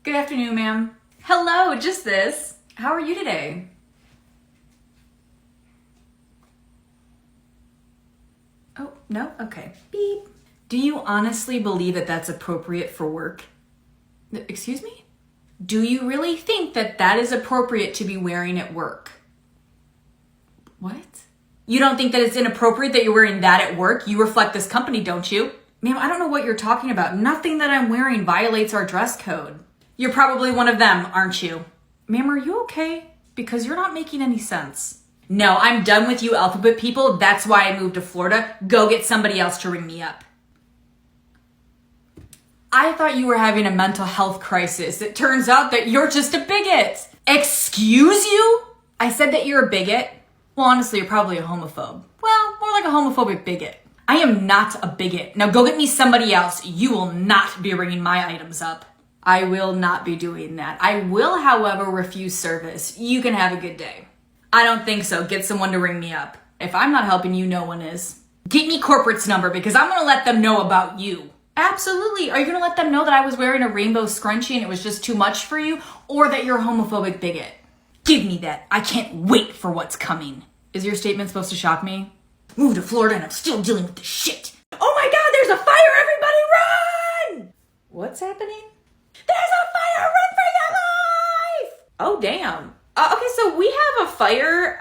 Good afternoon, ma'am. Hello, just this. How are you today? Oh, no? Okay. Beep. Do you honestly believe that that's appropriate for work? Excuse me? Do you really think that that is appropriate to be wearing at work? What? You don't think that it's inappropriate that you're wearing that at work? You reflect this company, don't you? Ma'am, I don't know what you're talking about. Nothing that I'm wearing violates our dress code. You're probably one of them, aren't you? Ma'am, are you okay? Because you're not making any sense. No, I'm done with you alphabet people. That's why I moved to Florida. Go get somebody else to ring me up. I thought you were having a mental health crisis. It turns out that you're just a bigot. Excuse you? I said that you're a bigot. Well, honestly, you're probably a homophobe. Well, more like a homophobic bigot. I am not a bigot. Now go get me somebody else. You will not be ringing my items up. I will not be doing that. I will, however, refuse service. You can have a good day. I don't think so. Get someone to ring me up. If I'm not helping you, no one is. Get me corporate's number because I'm going to let them know about you. Absolutely. Are you going to let them know that I was wearing a rainbow scrunchie and it was just too much for you? Or that you're a homophobic bigot? Give me that. I can't wait for what's coming. Is your statement supposed to shock me? Moved to Florida and I'm still dealing with this shit. Oh my God, there's a fire. Everybody run! What's happening? There's a fire. Run for your life! Oh, damn. Okay, so we have a fire.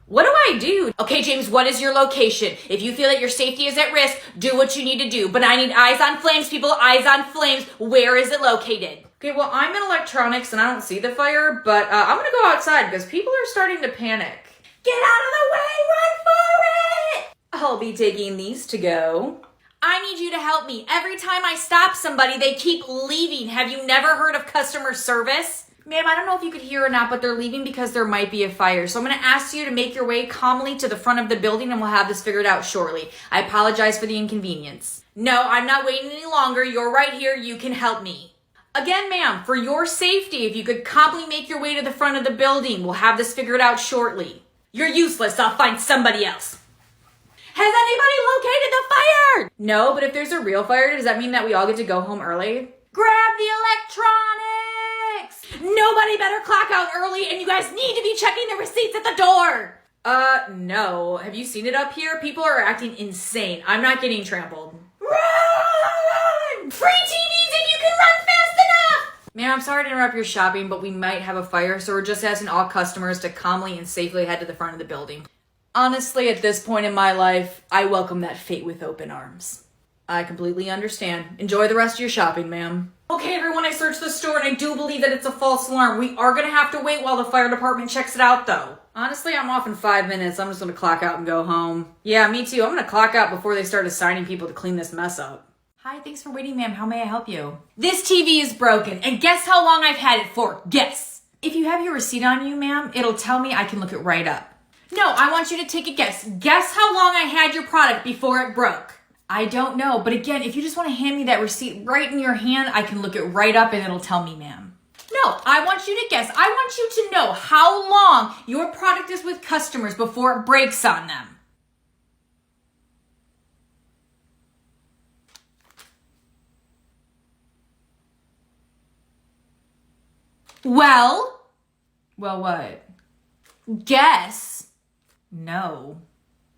What do I do? Okay, James, what is your location? If you feel that your safety is at risk, do what you need to do. But I need eyes on flames, people. Eyes on flames. Where is it located? Okay, well, I'm in electronics and I don't see the fire, but I'm gonna go outside because people are starting to panic. Get out of the way! Run for it! I'll be taking these to go. I need you to help me. Every time I stop somebody, they keep leaving. Have you never heard of customer service? Ma'am, I don't know if you could hear or not, but they're leaving because there might be a fire. So I'm going to ask you to make your way calmly to the front of the building and we'll have this figured out shortly. I apologize for the inconvenience. No, I'm not waiting any longer. You're right here. You can help me. Again, ma'am, for your safety, if you could calmly make your way to the front of the building, we'll have this figured out shortly. You're useless. I'll find somebody else. Has anybody located the fire? No, but if there's a real fire, does that mean that we all get to go home early? Grab the electronics! Nobody better clock out early, and you guys need to be checking the receipts at the door! No. Have you seen it up here? People are acting insane. I'm not getting trampled. Run! Free TVs if you can run fast enough! Ma'am, I'm sorry to interrupt your shopping, but we might have a fire, so we're just asking all customers to calmly and safely head to the front of the building. Honestly, at this point in my life, I welcome that fate with open arms. I completely understand. Enjoy the rest of your shopping, ma'am. Okay, everyone, I searched the store and I do believe that it's a false alarm. We are gonna have to wait while the fire department checks it out, though. Honestly, I'm off in 5 minutes. I'm just gonna clock out and go home. Yeah, me too. I'm gonna clock out before they start assigning people to clean this mess up. Hi, thanks for waiting, ma'am. How may I help you? This TV is broken, and guess how long I've had it for? Guess. If you have your receipt on you, ma'am, it'll tell me. I can look it right up. No, I want you to take a guess. Guess how long I had your product before it broke. I don't know, but again, if you just want to hand me that receipt right in your hand, I can look it right up and it'll tell me, ma'am. No, I want you to guess. I want you to know how long your product is with customers before it breaks on them. Well, what? Guess. No.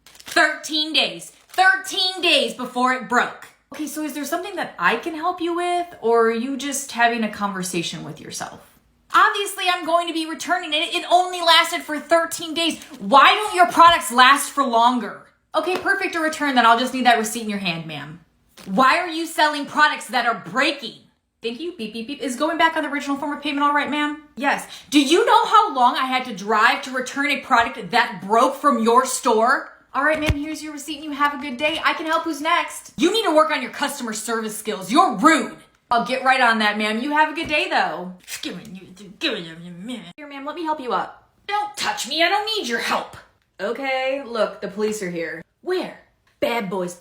13 days. 13 days before it broke. Okay, so is there something that I can help you with, or are you just having a conversation with yourself? Obviously, I'm going to be returning it. It only lasted for 13 days. Why don't your products last for longer? Okay, perfect, a return. Then I'll just need that receipt in your hand, ma'am. Why are you selling products that are breaking? Thank you. Beep, beep, beep. Is going back on the original form of payment all right, ma'am? Yes. Do you know how long I had to drive to return a product that broke from your store? All right, ma'am, here's your receipt and you have a good day. I can help. Who's next? You need to work on your customer service skills. You're rude. I'll get right on that, ma'am. You have a good day, though. Here, ma'am, let me help you up. Don't touch me. I don't need your help. Okay, look, the police are here. Where? Bad boys,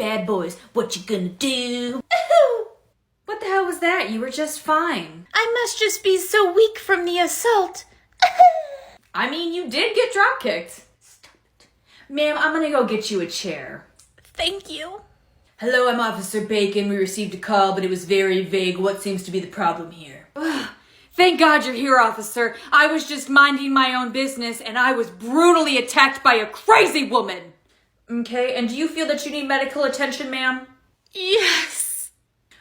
what you gonna do? What the hell was that? You were just fine. I must just be so weak from the assault. I mean, you did get drop kicked. Stop it. Ma'am, I'm gonna go get you a chair. Thank you. Hello, I'm Officer Bacon. We received a call, but it was very vague. What seems to be the problem here? Thank God you're here, officer. I was just minding my own business and I was brutally attacked by a crazy woman. Okay, and do you feel that you need medical attention, ma'am? Yes.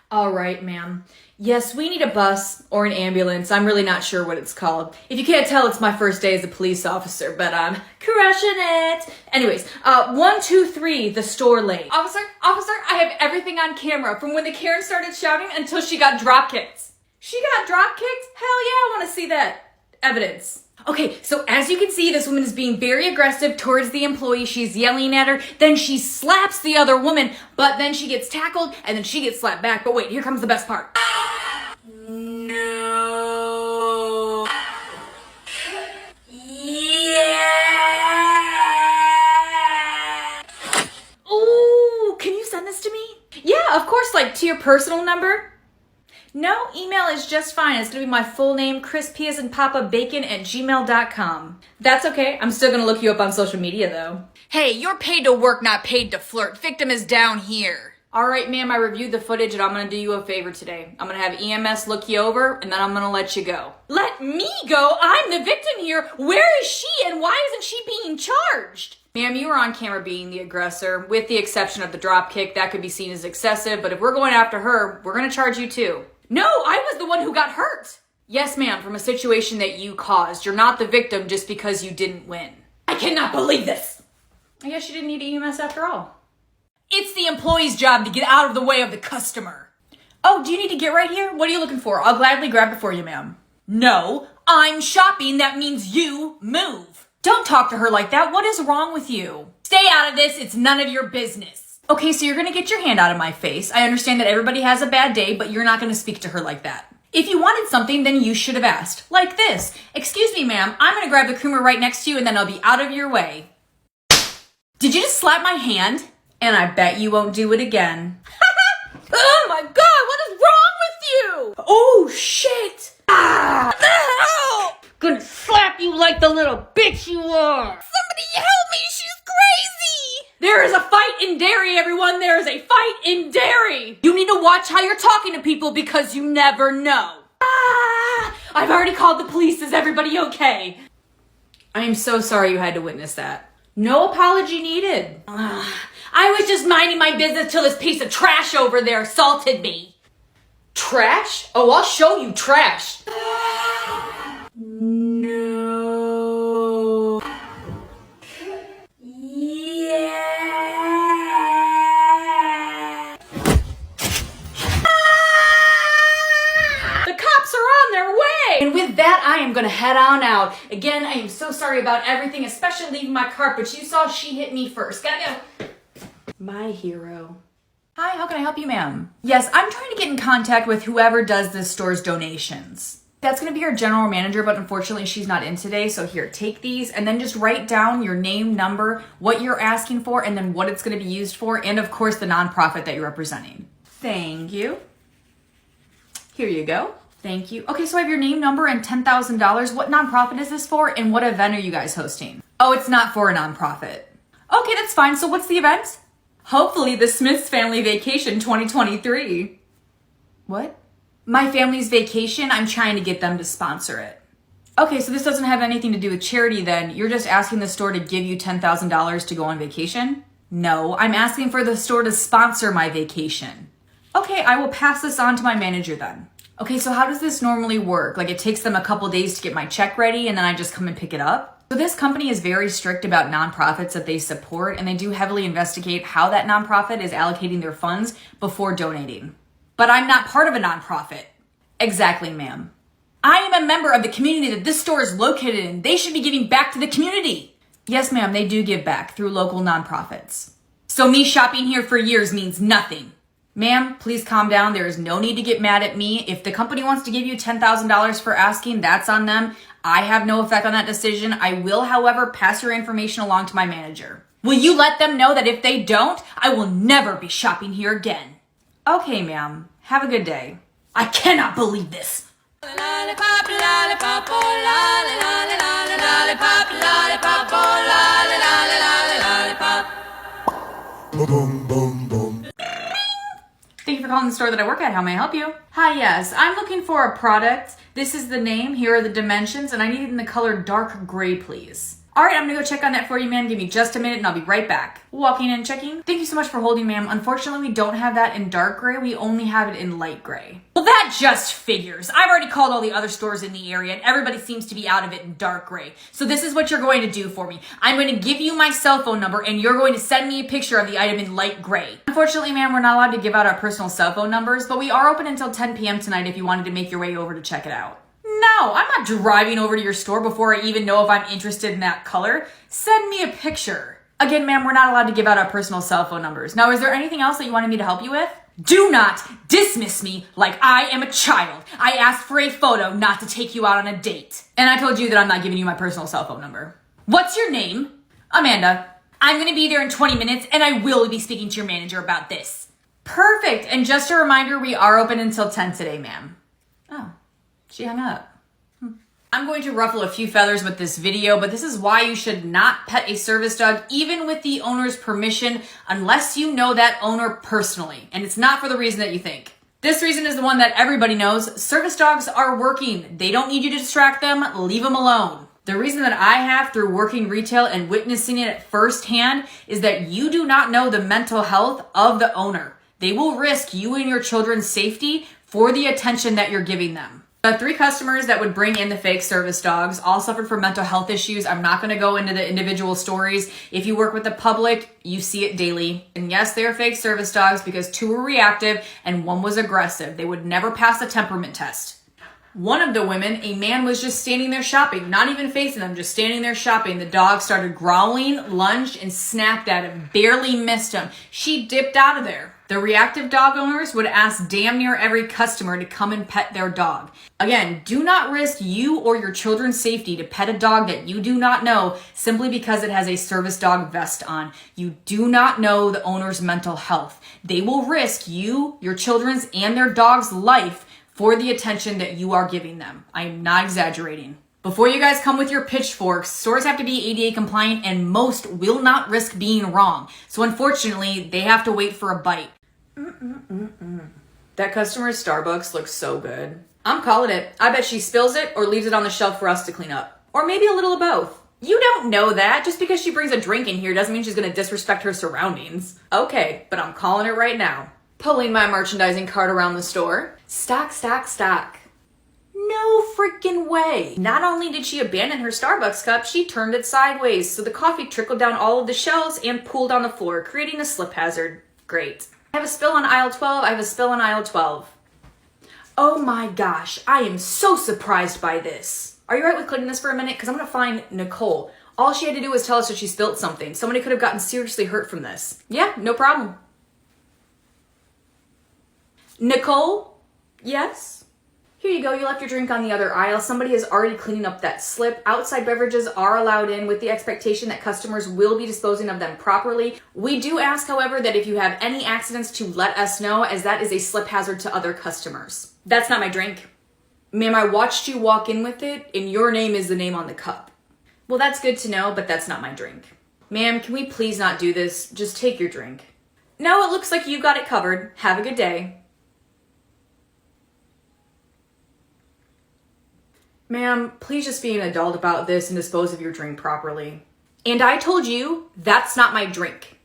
All right, ma'am. Yes, we need a bus or an ambulance. I'm really not sure what it's called. If you can't tell, it's my first day as a police officer, but I'm crushing it. Anyways, 123, the store lane. Officer, I have everything on camera from when the Karen started shouting until she got drop kicked. She got drop kicked? Hell yeah, I want to see that evidence. Okay, so as you can see, this woman is being very aggressive towards the employee. She's yelling at her. Then she slaps the other woman, but then she gets tackled and then she gets slapped back. But wait, here comes the best part. No. Yeah. Ooh, can you send this to me? Yeah, of course, like to your personal number. No, email is just fine. It's going to be my full name, crispiesandpapabacon@gmail.com. That's okay. I'm still going to look you up on social media, though. Hey, you're paid to work, not paid to flirt. Victim is down here. All right, ma'am, I reviewed the footage, and I'm going to do you a favor today. I'm going to have EMS look you over, and then I'm going to let you go. Let me go? I'm the victim here. Where is she, and why isn't she being charged? Ma'am, you were on camera being the aggressor. With the exception of the drop kick, that could be seen as excessive, but if we're going after her, we're going to charge you too. No, I was the one who got hurt. Yes, ma'am, from a situation that you caused. You're not the victim just because you didn't win. I cannot believe this. I guess you didn't need EMS after all. It's the employee's job to get out of the way of the customer. Oh, do you need to get right here? What are you looking for? I'll gladly grab it for you, ma'am. No, I'm shopping. That means you move. Don't talk to her like that. What is wrong with you? Stay out of this. It's none of your business. Okay, so you're gonna get your hand out of my face. I understand that everybody has a bad day, but you're not gonna speak to her like that. If you wanted something, then you should have asked. Like this. Excuse me, ma'am, I'm gonna grab the creamer right next to you and then I'll be out of your way. Did you just slap my hand? And I bet you won't do it again. Oh my God, what is wrong with you? Oh shit. Ah! Gonna slap you like the little bitch you are. Somebody help me, she's crazy. There is a fight in Derry, everyone. There is a fight in Derry. You need to watch how you're talking to people because you never know. Ah! I've already called the police. Is everybody okay? I am so sorry you had to witness that. No apology needed. I was just minding my business till this piece of trash over there assaulted me. Trash? Oh, I'll show you trash. No. Yeah. The cops are on their way. And with that, I am gonna head on out. Again, I am so sorry about everything, especially leaving my cart, but you saw she hit me first. Gotta go. My hero. Hi, how can I help you, ma'am? Yes, I'm trying to get in contact with whoever does this store's donations. That's gonna be our general manager, but unfortunately she's not in today. So here, take these and then just write down your name, number, what you're asking for, and then what it's gonna be used for, and of course the nonprofit that you're representing. Thank you. Here you go. Thank you. Okay, so I have your name, number, and $10,000. What nonprofit is this for, and what event are you guys hosting? Oh, it's not for a nonprofit. Okay, that's fine. So what's the event? Hopefully the Smith's Family Vacation 2023. What? My family's vacation? I'm trying to get them to sponsor it. Okay, so this doesn't have anything to do with charity then. You're just asking the store to give you $10,000 to go on vacation? No, I'm asking for the store to sponsor my vacation. Okay, I will pass this on to my manager then. Okay, so how does this normally work? Like it takes them a couple days to get my check ready and then I just come and pick it up? So this company is very strict about nonprofits that they support, and they do heavily investigate how that nonprofit is allocating their funds before donating. But I'm not part of a nonprofit. Exactly, ma'am. I am a member of the community that this store is located in. They should be giving back to the community. Yes, ma'am, they do give back through local nonprofits. So me shopping here for years means nothing. Ma'am, please calm down. There is no need to get mad at me. If the company wants to give you $10,000 for asking, that's on them. I have no effect on that decision. I will, however, pass your information along to my manager. Will you let them know that if they don't, I will never be shopping here again? Okay, ma'am. Have a good day. I cannot believe this. Lollipop, lollipop, oh, lollipop, lollipop, oh, lollipop. Boom, boom, boom. Thank you for calling the store that I work at. How may I help you? Hi, yes. I'm looking for a product This is the name, here are the dimensions, and I need it in the color dark gray, please. All right, I'm gonna go check on that for you, ma'am. Give me just a minute and I'll be right back. Walking and checking. Thank you so much for holding, ma'am. Unfortunately, we don't have that in dark gray. We only have it in light gray. Well, that just figures. I've already called all the other stores in the area and everybody seems to be out of it in dark gray. So this is what you're going to do for me. I'm going to give you my cell phone number and you're going to send me a picture of the item in light gray. Unfortunately, ma'am, we're not allowed to give out our personal cell phone numbers, but we are open until 10 p.m. tonight if you wanted to make your way over to check it out. No, I'm not driving over to your store before I even know if I'm interested in that color. Send me a picture. Again, ma'am, we're not allowed to give out our personal cell phone numbers. Now, is there anything else that you wanted me to help you with? Do not dismiss me like I am a child. I asked for a photo, not to take you out on a date. And I told you that I'm not giving you my personal cell phone number. What's your name? Amanda. I'm gonna be there in 20 minutes and I will be speaking to your manager about this. Perfect. And just a reminder, we are open until 10 today, ma'am. Oh. She hung up. I'm going to ruffle a few feathers with this video, but this is why you should not pet a service dog, even with the owner's permission, unless you know that owner personally. And it's not for the reason that you think. This reason is the one that everybody knows. Service dogs are working. They don't need you to distract them. Leave them alone. The reason that I have through working retail and witnessing it firsthand is that you do not know the mental health of the owner. They will risk you and your children's safety for the attention that you're giving them. The 3 customers that would bring in the fake service dogs all suffered from mental health issues. I'm not going to go into the individual stories. If you work with the public, you see it daily. And yes, they are fake service dogs because 2 were reactive and 1 was aggressive. They would never pass a temperament test. One of the women, a man was just standing there shopping, not even facing them, just standing there shopping. The dog started growling, lunged, and snapped at him, barely missed him. She dipped out of there. The reactive dog owners would ask damn near every customer to come and pet their dog. Again, do not risk you or your children's safety to pet a dog that you do not know simply because it has a service dog vest on. You do not know the owner's mental health. They will risk you, your children's, and their dog's life for the attention that you are giving them. I am not exaggerating. Before you guys come with your pitchforks, stores have to be ADA compliant and most will not risk being wrong. So unfortunately, they have to wait for a bite. That customer's Starbucks looks so good. I'm calling it. I bet she spills it or leaves it on the shelf for us to clean up. Or maybe a little of both. You don't know that. Just because she brings a drink in here doesn't mean she's gonna disrespect her surroundings. Okay, but I'm calling it right now. Pulling my merchandising cart around the store. Stock, stock, stock. No freaking way. Not only did she abandon her Starbucks cup, she turned it sideways, so the coffee trickled down all of the shelves and pooled on the floor, creating a slip hazard. Great. I have a spill on aisle 12. I have a spill on aisle 12. Oh my gosh, I am so surprised by this. Are you all right with clicking this for a minute? Because I'm going to find Nicole. All she had to do was tell us that she spilled something. Somebody could have gotten seriously hurt from this. Yeah, no problem. Nicole? Yes? Here you go, you left your drink on the other aisle. Somebody is already cleaning up that slip. Outside beverages are allowed in with the expectation that customers will be disposing of them properly. We do ask, however, that if you have any accidents to let us know, as that is a slip hazard to other customers. That's not my drink. Ma'am, I watched you walk in with it, and your name is the name on the cup. Well, that's good to know, but that's not my drink. Ma'am, can we please not do this? Just take your drink. No, it looks like you got it covered. Have a good day. Ma'am, please just be an adult about this and dispose of your drink properly. And I told you, that's not my drink.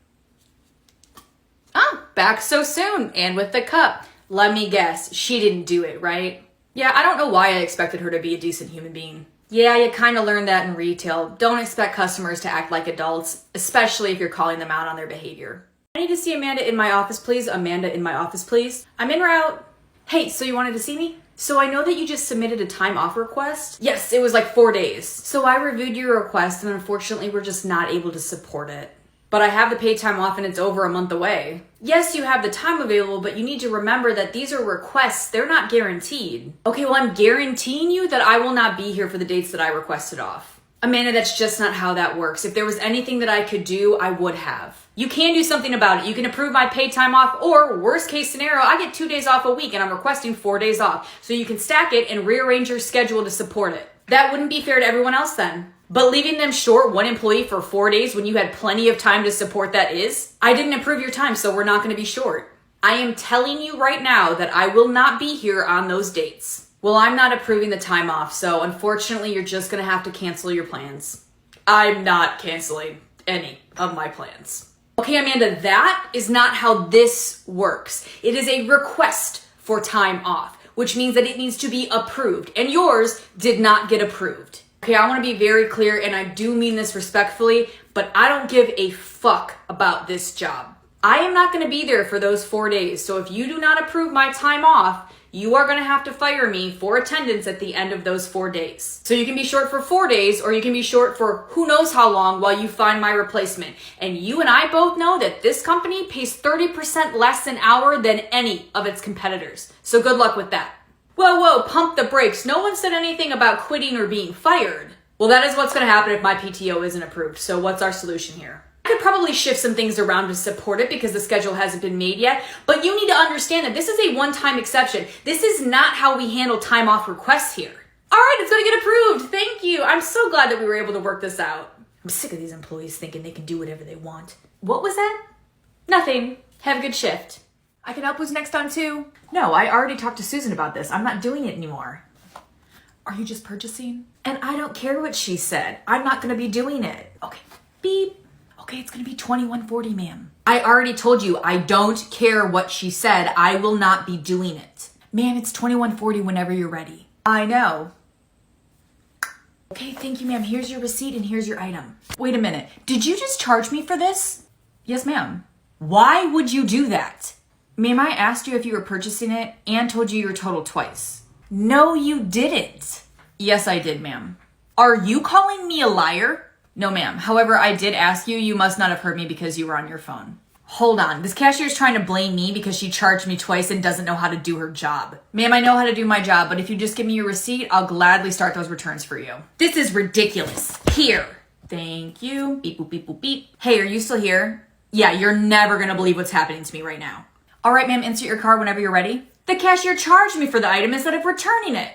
Ah, back so soon, and with the cup. Let me guess, she didn't do it, right? Yeah, I don't know why I expected her to be a decent human being. Yeah, you kind of learned that in retail. Don't expect customers to act like adults, especially if you're calling them out on their behavior. I need to see Amanda in my office, please. Amanda in my office, please. I'm in route. Hey, so you wanted to see me? So I know that you just submitted a time off request. Yes, it was like 4 days. So I reviewed your request and unfortunately we're just not able to support it. But I have the paid time off and it's over a month away. Yes, you have the time available, but you need to remember that these are requests. They're not guaranteed. Okay, well, I'm guaranteeing you that I will not be here for the dates that I requested off. Amanda, that's just not how that works. If there was anything that I could do, I would have. You can do something about it. You can approve my paid time off, or worst case scenario, I get 2 days off a week and I'm requesting 4 days off. So you can stack it and rearrange your schedule to support it. That wouldn't be fair to everyone else then. But leaving them short one employee for 4 days when you had plenty of time to support that is, I didn't approve your time, so we're not going to be short. I am telling you right now that I will not be here on those dates. Well, I'm not approving the time off, so unfortunately you're just gonna have to cancel your plans. I'm not canceling any of my plans. Okay, Amanda, that is not how this works. It is a request for time off, which means that it needs to be approved, and yours did not get approved. Okay, I want to be very clear, and I do mean this respectfully, but I don't give a fuck about this job. I am not going to be there for those 4 days, so if you do not approve my time off, you are going to have to fire me for attendance at the end of those 4 days. So you can be short for 4 days, or you can be short for who knows how long while you find my replacement. And you and I both know that this company pays 30% less an hour than any of its competitors. So good luck with that. Whoa, pump the brakes. No one said anything about quitting or being fired. Well, that is what's going to happen if my PTO isn't approved. So what's our solution here? I could probably shift some things around to support it because the schedule hasn't been made yet, but you need to understand that this is a one-time exception. This is not how we handle time off requests here. All right, it's gonna get approved. Thank you. I'm so glad that we were able to work this out. I'm sick of these employees thinking they can do whatever they want. What was that? Nothing. Have a good shift. I can help who's next on too. No, I already talked to Susan about this. I'm not doing it anymore. Are you just purchasing? And I don't care what she said. I'm not gonna be doing it. Okay, beep. Okay, it's gonna be $21.40, ma'am. I already told you, I don't care what she said. I will not be doing it. Ma'am, it's $21.40 whenever you're ready. I know. Okay, thank you, ma'am. Here's your receipt and here's your item. Wait a minute. Did you just charge me for this? Yes, ma'am. Why would you do that? Ma'am, I asked you if you were purchasing it and told you your total twice. No, you didn't. Yes, I did, ma'am. Are you calling me a liar? No, ma'am. However, I did ask you. You must not have heard me because you were on your phone. Hold on. This cashier is trying to blame me because she charged me twice and doesn't know how to do her job. Ma'am, I know how to do my job, but if you just give me your receipt, I'll gladly start those returns for you. This is ridiculous. Here. Thank you. Beep, boop, beep, boop, beep. Hey, are you still here? Yeah, you're never going to believe what's happening to me right now. All right, ma'am, insert your card whenever you're ready. The cashier charged me for the item instead of returning it.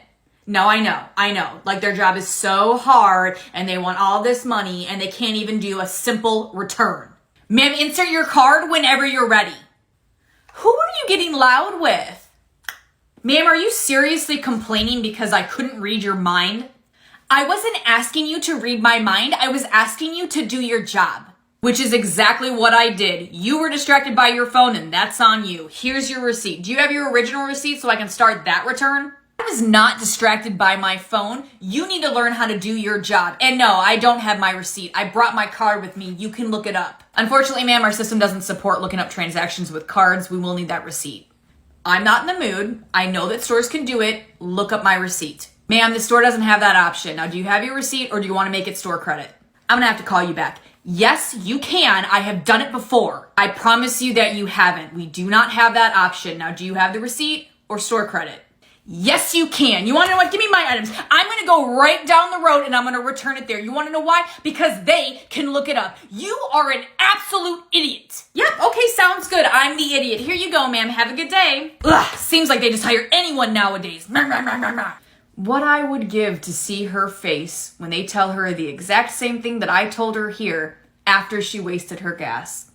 No, I know. Like their job is so hard and they want all this money and they can't even do a simple return. Ma'am, insert your card whenever you're ready. Who are you getting loud with? Ma'am, are you seriously complaining because I couldn't read your mind? I wasn't asking you to read my mind. I was asking you to do your job, which is exactly what I did. You were distracted by your phone and that's on you. Here's your receipt. Do you have your original receipt so I can start that return? I was not distracted by my phone. You need to learn how to do your job. And no, I don't have my receipt. I brought my card with me. You can look it up. Unfortunately, ma'am, our system doesn't support looking up transactions with cards. We will need that receipt. I'm not in the mood. I know that stores can do it. Look up my receipt. Ma'am, the store doesn't have that option. Now, do you have your receipt or do you want to make it store credit? I'm gonna have to call you back. Yes, you can. I have done it before. I promise you that you haven't. We do not have that option. Now, do you have the receipt or store credit? Yes, you can. You want to know what? Give me my items. I'm going to go right down the road and I'm going to return it there. You want to know why? Because they can look it up. You are an absolute idiot. Yep. Okay. Sounds good. I'm the idiot. Here you go, ma'am. Have a good day. Ugh. Seems like they just hire anyone nowadays. What I would give to see her face when they tell her the exact same thing that I told her here after she wasted her gas.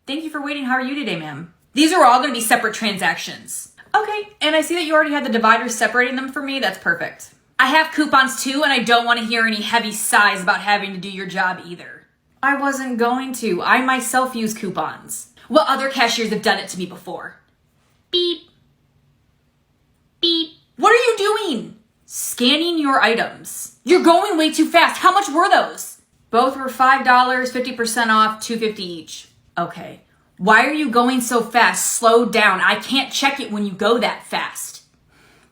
Thank you for waiting. How are you today, ma'am? These are all going to be separate transactions. Okay, and I see that you already had the dividers separating them for me. That's perfect. I have coupons too, and I don't want to hear any heavy sighs about having to do your job either. I wasn't going to. I myself use coupons. Well, other cashiers have done it to me before. Beep. Beep. What are you doing? Scanning your items. You're going way too fast. How much were those? Both were $5, 50% off, $2.50 each. Okay. Why are you going so fast? Slow down. I can't check it when you go that fast.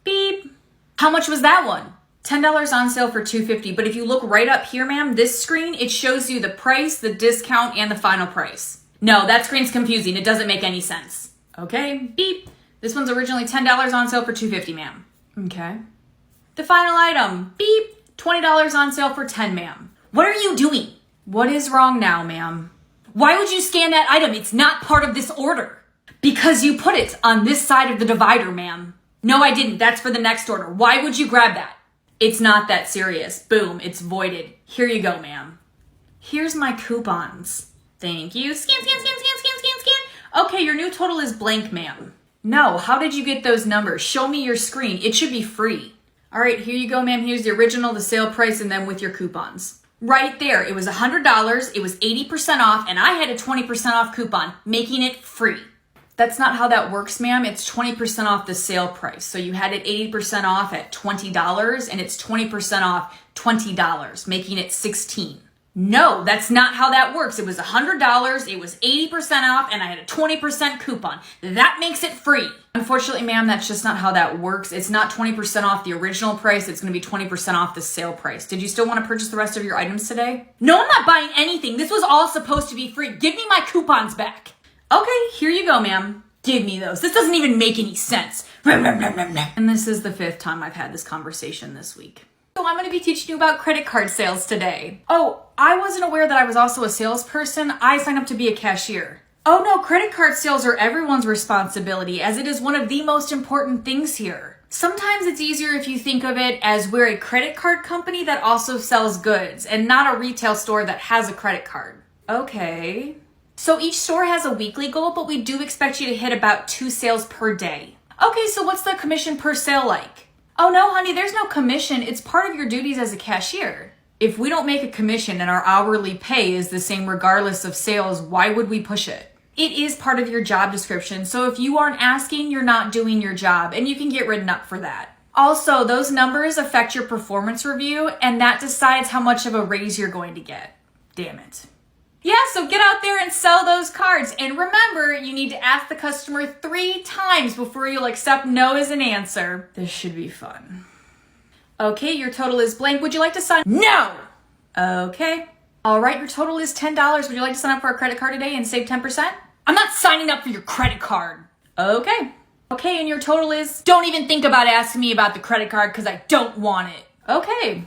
Beep. How much was that one? $10 on sale for $2.50. But if you look right up here, ma'am, this screen, it shows you the price, the discount, and the final price. No, that screen's confusing. It doesn't make any sense. Okay, beep. This one's originally $10 on sale for $2.50, ma'am. Okay. The final item, beep. $20 on sale for $10, ma'am. What are you doing? What is wrong now, ma'am? Why would you scan that item? It's not part of this order. Because you put it on this side of the divider, ma'am. No, I didn't. That's for the next order. Why would you grab that? It's not that serious. Boom, it's voided. Here you go, ma'am. Here's my coupons. Thank you. Scan. Okay, your new total is blank, ma'am. No, how did you get those numbers? Show me your screen. It should be free. All right, here you go, ma'am. Here's the original, the sale price, and then with your coupons. Right there, it was $100, it was 80% off, and I had a 20% off coupon, making it free. That's not how that works, ma'am. It's 20% off the sale price. So you had it 80% off at $20, and it's 20% off $20, making it $16. No, that's not how that works. It was $100, it was 80% off, and I had a 20% coupon. That makes it free. Unfortunately, ma'am, that's just not how that works. It's not 20% off the original price. It's going to be 20% off the sale price. Did you still want to purchase the rest of your items today? No, I'm not buying anything. This was all supposed to be free. Give me my coupons back. Okay, here you go, ma'am. Give me those. This doesn't even make any sense. And this is the 5th time I've had this conversation this week. So I'm going to be teaching you about credit card sales today. Oh, I wasn't aware that I was also a salesperson. I signed up to be a cashier. Oh no, credit card sales are everyone's responsibility as it is one of the most important things here. Sometimes it's easier if you think of it as we're a credit card company that also sells goods and not a retail store that has a credit card. Okay. So each store has a weekly goal, but we do expect you to hit about 2 sales per day. Okay, so what's the commission per sale like? Oh no, honey, there's no commission. It's part of your duties as a cashier. If we don't make a commission and our hourly pay is the same regardless of sales, why would we push it? It is part of your job description, so if you aren't asking, you're not doing your job, and you can get written up for that. Also, those numbers affect your performance review, and that decides how much of a raise you're going to get. Damn it. Yeah, so get out there and sell those cards. And remember, you need to ask the customer 3 times before you'll accept no as an answer. This should be fun. Okay, your total is blank. Would you like to sign? No! Okay. All right, your total is $10. Would you like to sign up for a credit card today and save 10%? I'm not signing up for your credit card. Okay. Okay, and your total is? Don't even think about asking me about the credit card because I don't want it. Okay.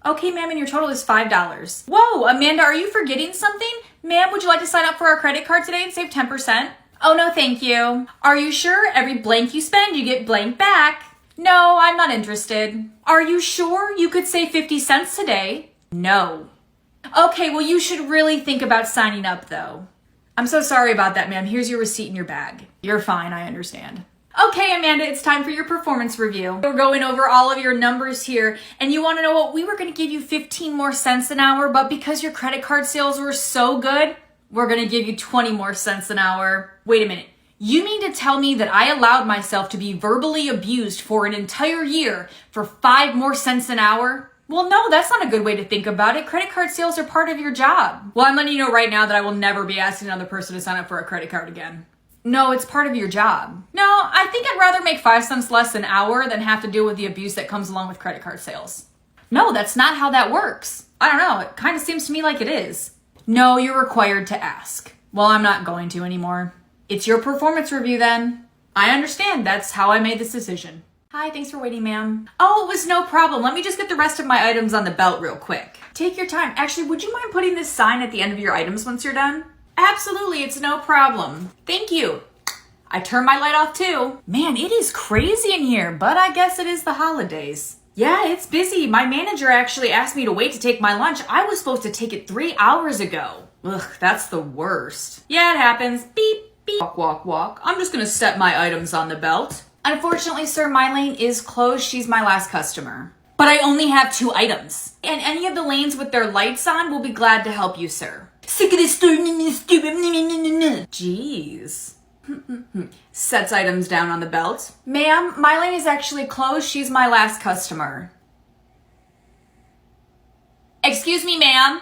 Okay, ma'am, and your total is $5. Whoa, Amanda, are you forgetting something? Ma'am, would you like to sign up for our credit card today and save 10%? Oh, no, thank you. Are you sure? Every blank you spend, you get blank back. No, I'm not interested. Are you sure you could save 50 cents today? No. Okay, well, you should really think about signing up, though. I'm so sorry about that, ma'am. Here's your receipt in your bag. You're fine, I understand. Okay, Amanda, it's time for your performance review. We're going over all of your numbers here, and you want to know what? We were going to give you 15 more cents an hour, but because your credit card sales were so good, we're going to give you 20 more cents an hour. Wait a minute. You mean to tell me that I allowed myself to be verbally abused for an entire year for 5 more cents an hour? Well, no, that's not a good way to think about it. Credit card sales are part of your job. Well, I'm letting you know right now that I will never be asking another person to sign up for a credit card again. No, it's part of your job. No, I think I'd rather make 5 cents less an hour than have to deal with the abuse that comes along with credit card sales. No, that's not how that works. I don't know, it kind of seems to me like it is. No, you're required to ask. Well, I'm not going to anymore. It's your performance review then. I understand, that's how I made this decision. Hi, thanks for waiting, ma'am. Oh, it was no problem. Let me just get the rest of my items on the belt real quick. Take your time. Actually, would you mind putting this sign at the end of your items once you're done? Absolutely, it's no problem. Thank you. I turned my light off too. Man, it is crazy in here, but I guess it is the holidays. Yeah, it's busy. My manager actually asked me to wait to take my lunch. I was supposed to take it 3 hours ago. Ugh, that's the worst. Yeah, it happens. Beep, beep. Walk, walk, walk. I'm just gonna set my items on the belt. Unfortunately, sir, my lane is closed. She's my last customer. But I only have 2 items. And any of the lanes with their lights on will be glad to help you, sir. Sick of this stupid. Jeez. Sets items down on the belt. Ma'am, my lane is actually closed. She's my last customer. Excuse me, ma'am.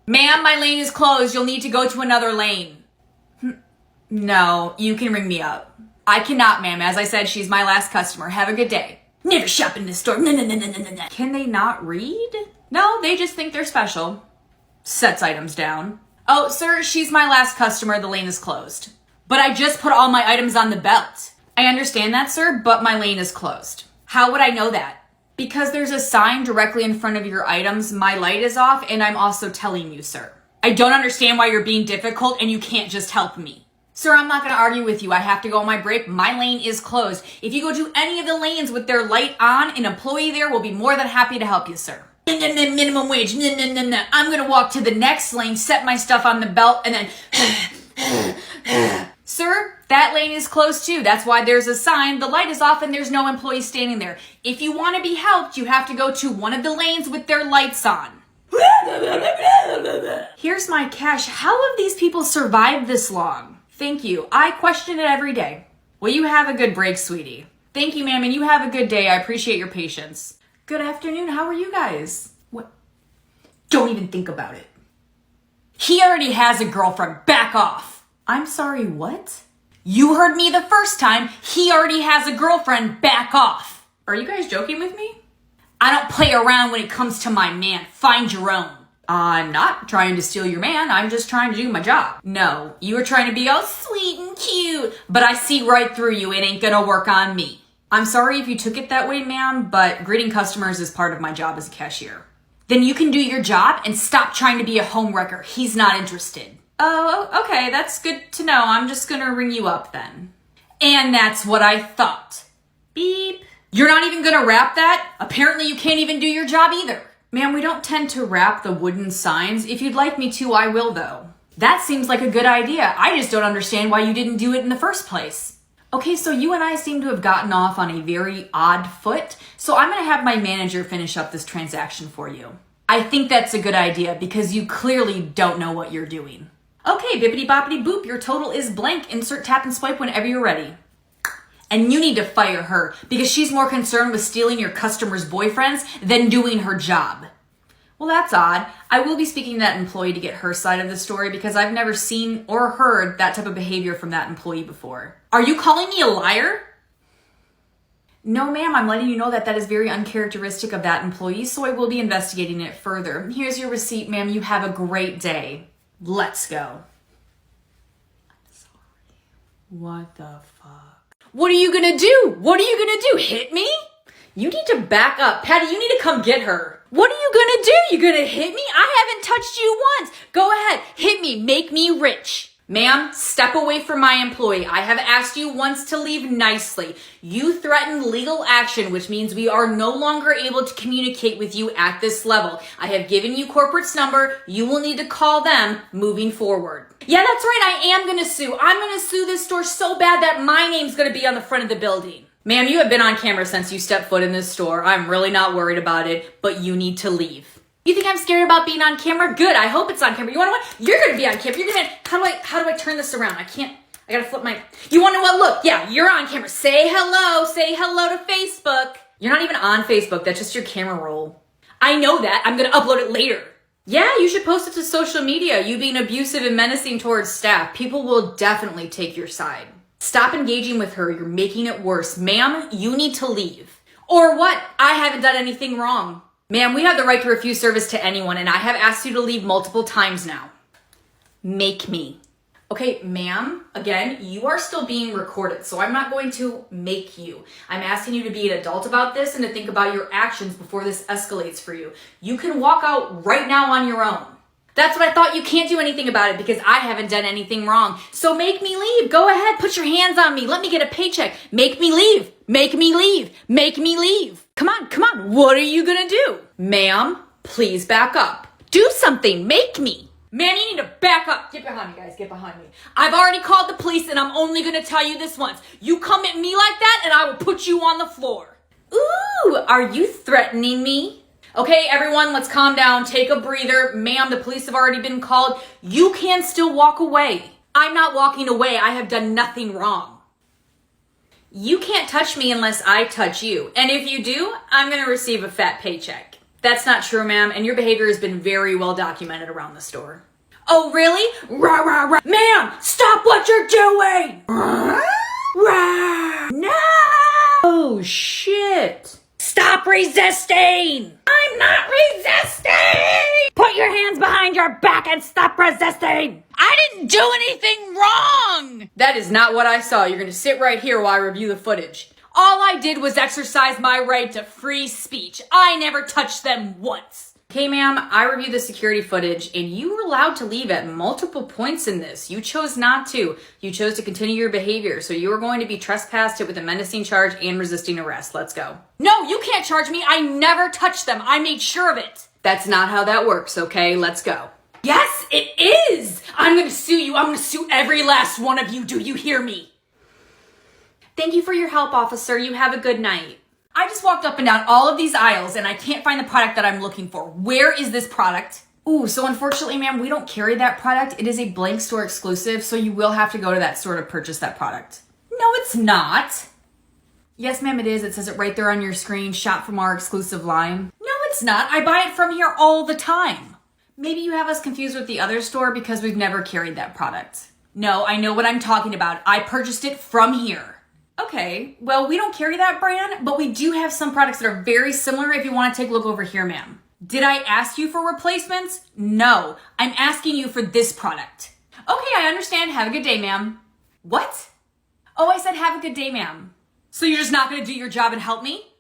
Ma'am, my lane is closed. You'll need to go to another lane. No, you can ring me up. I cannot, ma'am. As I said, she's my last customer. Have a good day. Never shop in this store. Can they not read? No, they just think they're special. Sets items down. Oh, sir, she's my last customer. The lane is closed. But I just put all my items on the belt. I understand that, sir, but my lane is closed. How would I know that? Because there's a sign directly in front of your items. My light is off, and I'm also telling you, sir. I don't understand why you're being difficult, and you can't just help me. Sir, I'm not going to argue with you. I have to go on my break. My lane is closed. If you go to any of the lanes with their light on, an employee there will be more than happy to help you, sir. Minimum wage. I'm going to walk to the next lane, set my stuff on the belt, and then... Sir, That lane is closed too. That's why there's a sign. The light is off and there's no employee standing there. If you want to be helped, you have to go to one of the lanes with their lights on. Here's my cash. How have these people survived this long? Thank you. I question it every day. Well, you have a good break, sweetie. Thank you, ma'am, and you have a good day. I appreciate your patience. Good afternoon. How are you guys? What? Don't even think about it. He already has a girlfriend. Back off. I'm sorry, what? You heard me the first time. He already has a girlfriend. Back off. Are you guys joking with me? I don't play around when it comes to my man. Find your own. I'm not trying to steal your man. I'm just trying to do my job. No, you were trying to be all sweet and cute, but I see right through you. It ain't gonna work on me. I'm sorry if you took it that way, ma'am, but greeting customers is part of my job as a cashier. Then you can do your job and stop trying to be a homewrecker. He's not interested. Oh, okay, that's good to know. I'm just gonna ring you up then. And that's what I thought. Beep. You're not even gonna wrap that? Apparently you can't even do your job either. Ma'am, we don't tend to wrap the wooden signs. If you'd like me to, I will though. That seems like a good idea. I just don't understand why you didn't do it in the first place. Okay, so you and I seem to have gotten off on a very odd foot, so I'm gonna have my manager finish up this transaction for you. I think that's a good idea because you clearly don't know what you're doing. Okay, bippity boppity boop, your total is blank. Insert tap and swipe whenever you're ready. And you need to fire her because she's more concerned with stealing your customers' boyfriends than doing her job. Well, that's odd. I will be speaking to that employee to get her side of the story because I've never seen or heard that type of behavior from that employee before. Are you calling me a liar? No, ma'am, I'm letting you know that is very uncharacteristic of that employee, so I will be investigating it further. Here's your receipt, ma'am. You have a great day. Let's go. I'm sorry. What the fuck? What are you gonna do? What are you gonna do? Hit me? You need to back up. Patty, you need to come get her. What are you gonna do? You gonna hit me? I haven't touched you once. Go ahead, hit me, make me rich. Ma'am, step away from my employee. I have asked you once to leave nicely. You threatened legal action, which means we are no longer able to communicate with you at this level. I have given you corporate's number. You will need to call them moving forward. Yeah, that's right. I am gonna sue. I'm gonna sue this store so bad that my name's gonna be on the front of the building. Ma'am, you have been on camera since you stepped foot in this store. I'm really not worried about it, but you need to leave. You think I'm scared about being on camera? Good, I hope it's on camera. You wanna what? You're gonna be on camera. You're gonna, how do I turn this around? I gotta flip my, you wanna what? Look, yeah, you're on camera. Say hello to Facebook. You're not even on Facebook, that's just your camera roll. I know that, I'm gonna upload it later. Yeah, you should post it to social media. You being abusive and menacing towards staff. People will definitely take your side. Stop engaging with her, you're making it worse. Ma'am, you need to leave. Or what? I haven't done anything wrong. Ma'am, we have the right to refuse service to anyone, and I have asked you to leave multiple times now. Make me. Okay, ma'am, again, you are still being recorded, so I'm not going to make you. I'm asking you to be an adult about this and to think about your actions before this escalates for you. You can walk out right now on your own. That's what I thought. You can't do anything about it because I haven't done anything wrong. So make me leave. Go ahead. Put your hands on me. Let me get a paycheck. Make me leave. Make me leave. Make me leave. Come on, come on. What are you gonna do? Ma'am, please back up. Do something. Make me. Ma'am, you need to back up. Get behind me, guys. Get behind me. I've already called the police and I'm only gonna tell you this once. You come at me like that and I will put you on the floor. Ooh, are you threatening me? Okay, everyone, let's calm down. Take a breather. Ma'am, the police have already been called. You can still walk away. I'm not walking away. I have done nothing wrong. You can't touch me unless I touch you. And if you do, I'm going to receive a fat paycheck. That's not true, ma'am, and your behavior has been very well documented around the store. Oh, really? Rah, rah, rah. Ma'am, stop what you're doing! Rah, rah. No! Oh, shit. Stop resisting! I'm not resisting! Put your hands behind your back and stop resisting! I didn't do anything wrong! That is not what I saw. You're gonna sit right here while I review the footage. All I did was exercise my right to free speech. I never touched them once. Okay, ma'am, I reviewed the security footage and you were allowed to leave at multiple points in this. You chose not to. You chose to continue your behavior, so you are going to be trespassed with a menacing charge and resisting arrest. Let's go. No, you can't charge me. I never touched them. I made sure of it. That's not how that works, okay? Let's go. Yes, it is. I'm gonna sue you. I'm gonna sue every last one of you. Do you hear me? Thank you for your help, officer. You have a good night. I just walked up and down all of these aisles and I can't find the product that I'm looking for. Where is this product? Ooh, so unfortunately, ma'am, we don't carry that product. It is a blank store exclusive, so you will have to go to that store to purchase that product. No, it's not. Yes, ma'am, it is. It says it right there on your screen. Shop from our exclusive line. No, it's not. I buy it from here all the time. Maybe you have us confused with the other store because we've never carried that product. No, I know what I'm talking about. I purchased it from here. Okay, well, we don't carry that brand, but we do have some products that are very similar if you want to take a look over here, ma'am. Did I ask you for replacements? No, I'm asking you for this product. Okay, I understand. Have a good day, ma'am. What? Oh, I said have a good day, ma'am. So you're just not going to do your job and help me?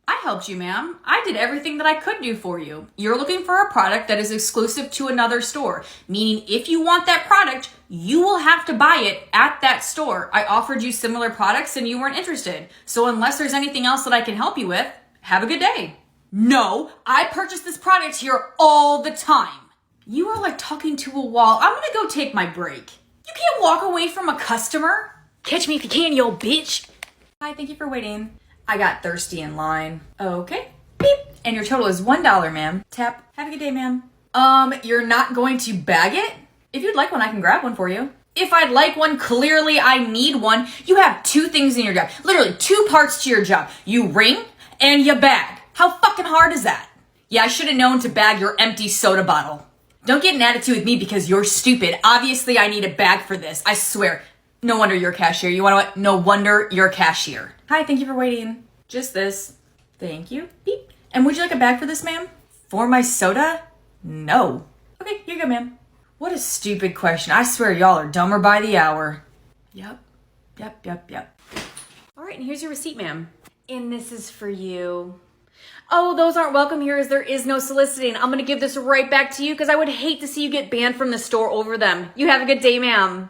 I helped you, ma'am. I did everything that I could do for you. You're looking for a product that is exclusive to another store, meaning if you want that product, you will have to buy it at that store. I offered you similar products and you weren't interested. So unless there's anything else that I can help you with, have a good day. No, I purchase this product here all the time. You are like talking to a wall. I'm gonna go take my break. You can't walk away from a customer. Catch me if you can, you old bitch. Hi, thank you for waiting. I got thirsty in line. Okay, beep. And your total is $1, ma'am. Tap. Have a good day, ma'am. You're not going to bag it? If you'd like one, I can grab one for you. If I'd like one, clearly I need one. You have two things in your job. Literally two parts to your job. You ring and you bag. How fucking hard is that? Yeah, I should have known to bag your empty soda bottle. Don't get an attitude with me because you're stupid. Obviously, I need a bag for this. I swear. No wonder you're a cashier. You want to what? No wonder you're a cashier. Hi, thank you for waiting. Just this. Thank you. Beep. And would you like a bag for this, ma'am? For my soda? No. Okay, here you go, ma'am. What a stupid question. I swear y'all are dumber by the hour. Yep. All right, and here's your receipt, ma'am. And this is for you. Oh, those aren't welcome here as there is no soliciting. I'm going to give this right back to you because I would hate to see you get banned from the store over them. You have a good day, ma'am.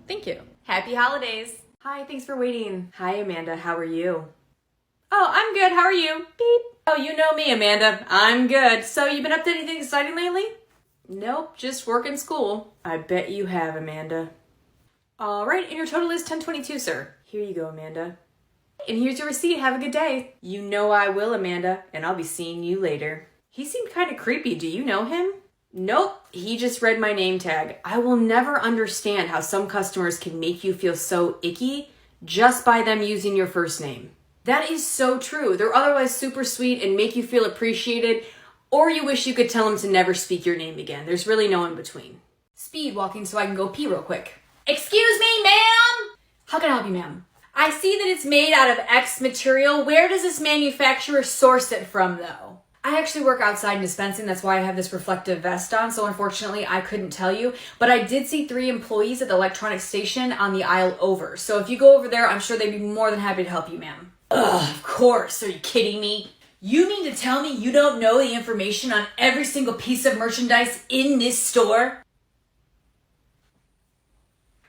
Thank you. Happy holidays. Hi, thanks for waiting. Hi, Amanda. How are you? Oh, I'm good. How are you? Beep. Oh, you know me, Amanda. I'm good. So, you been up to anything exciting lately? Nope, just work and school. I bet you have, Amanda. All right, and your total is $10.22, sir. Here you go, Amanda. And here's your receipt. Have a good day. You know I will, Amanda, and I'll be seeing you later. He seemed kind of creepy. Do you know him? Nope, he just read my name tag. I will never understand how some customers can make you feel so icky just by them using your first name. That is so true. They're otherwise super sweet and make you feel appreciated, or you wish you could tell them to never speak your name again. There's really no in between. Speed walking so I can go pee real quick. Excuse me, ma'am! How can I help you, ma'am? I see that it's made out of X material. Where does this manufacturer source it from, though? I actually work outside dispensing. That's why I have this reflective vest on. So unfortunately, I couldn't tell you. But I did see 3 employees at the electronics station on the aisle over. So if you go over there, I'm sure they'd be more than happy to help you, ma'am. Ugh, of course. Are you kidding me? You mean to tell me you don't know the information on every single piece of merchandise in this store?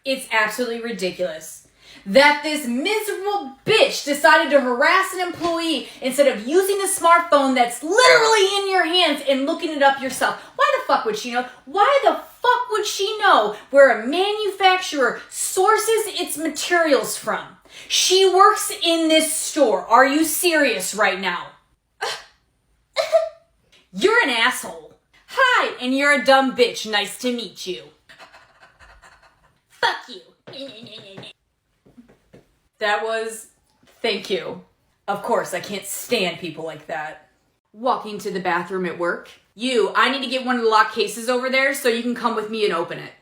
It's absolutely ridiculous that this miserable bitch decided to harass an employee instead of using a smartphone that's literally in your hands and looking it up yourself. Why the fuck would she know? Why the fuck would she know where a manufacturer sources its materials from? She works in this store. Are you serious right now? You're an asshole. Hi, and you're a dumb bitch. Nice to meet you. Fuck you. That was, thank you. Of course, I can't stand people like that. Walking to the bathroom at work. I need to get one of the locked cases over there so you can come with me and open it.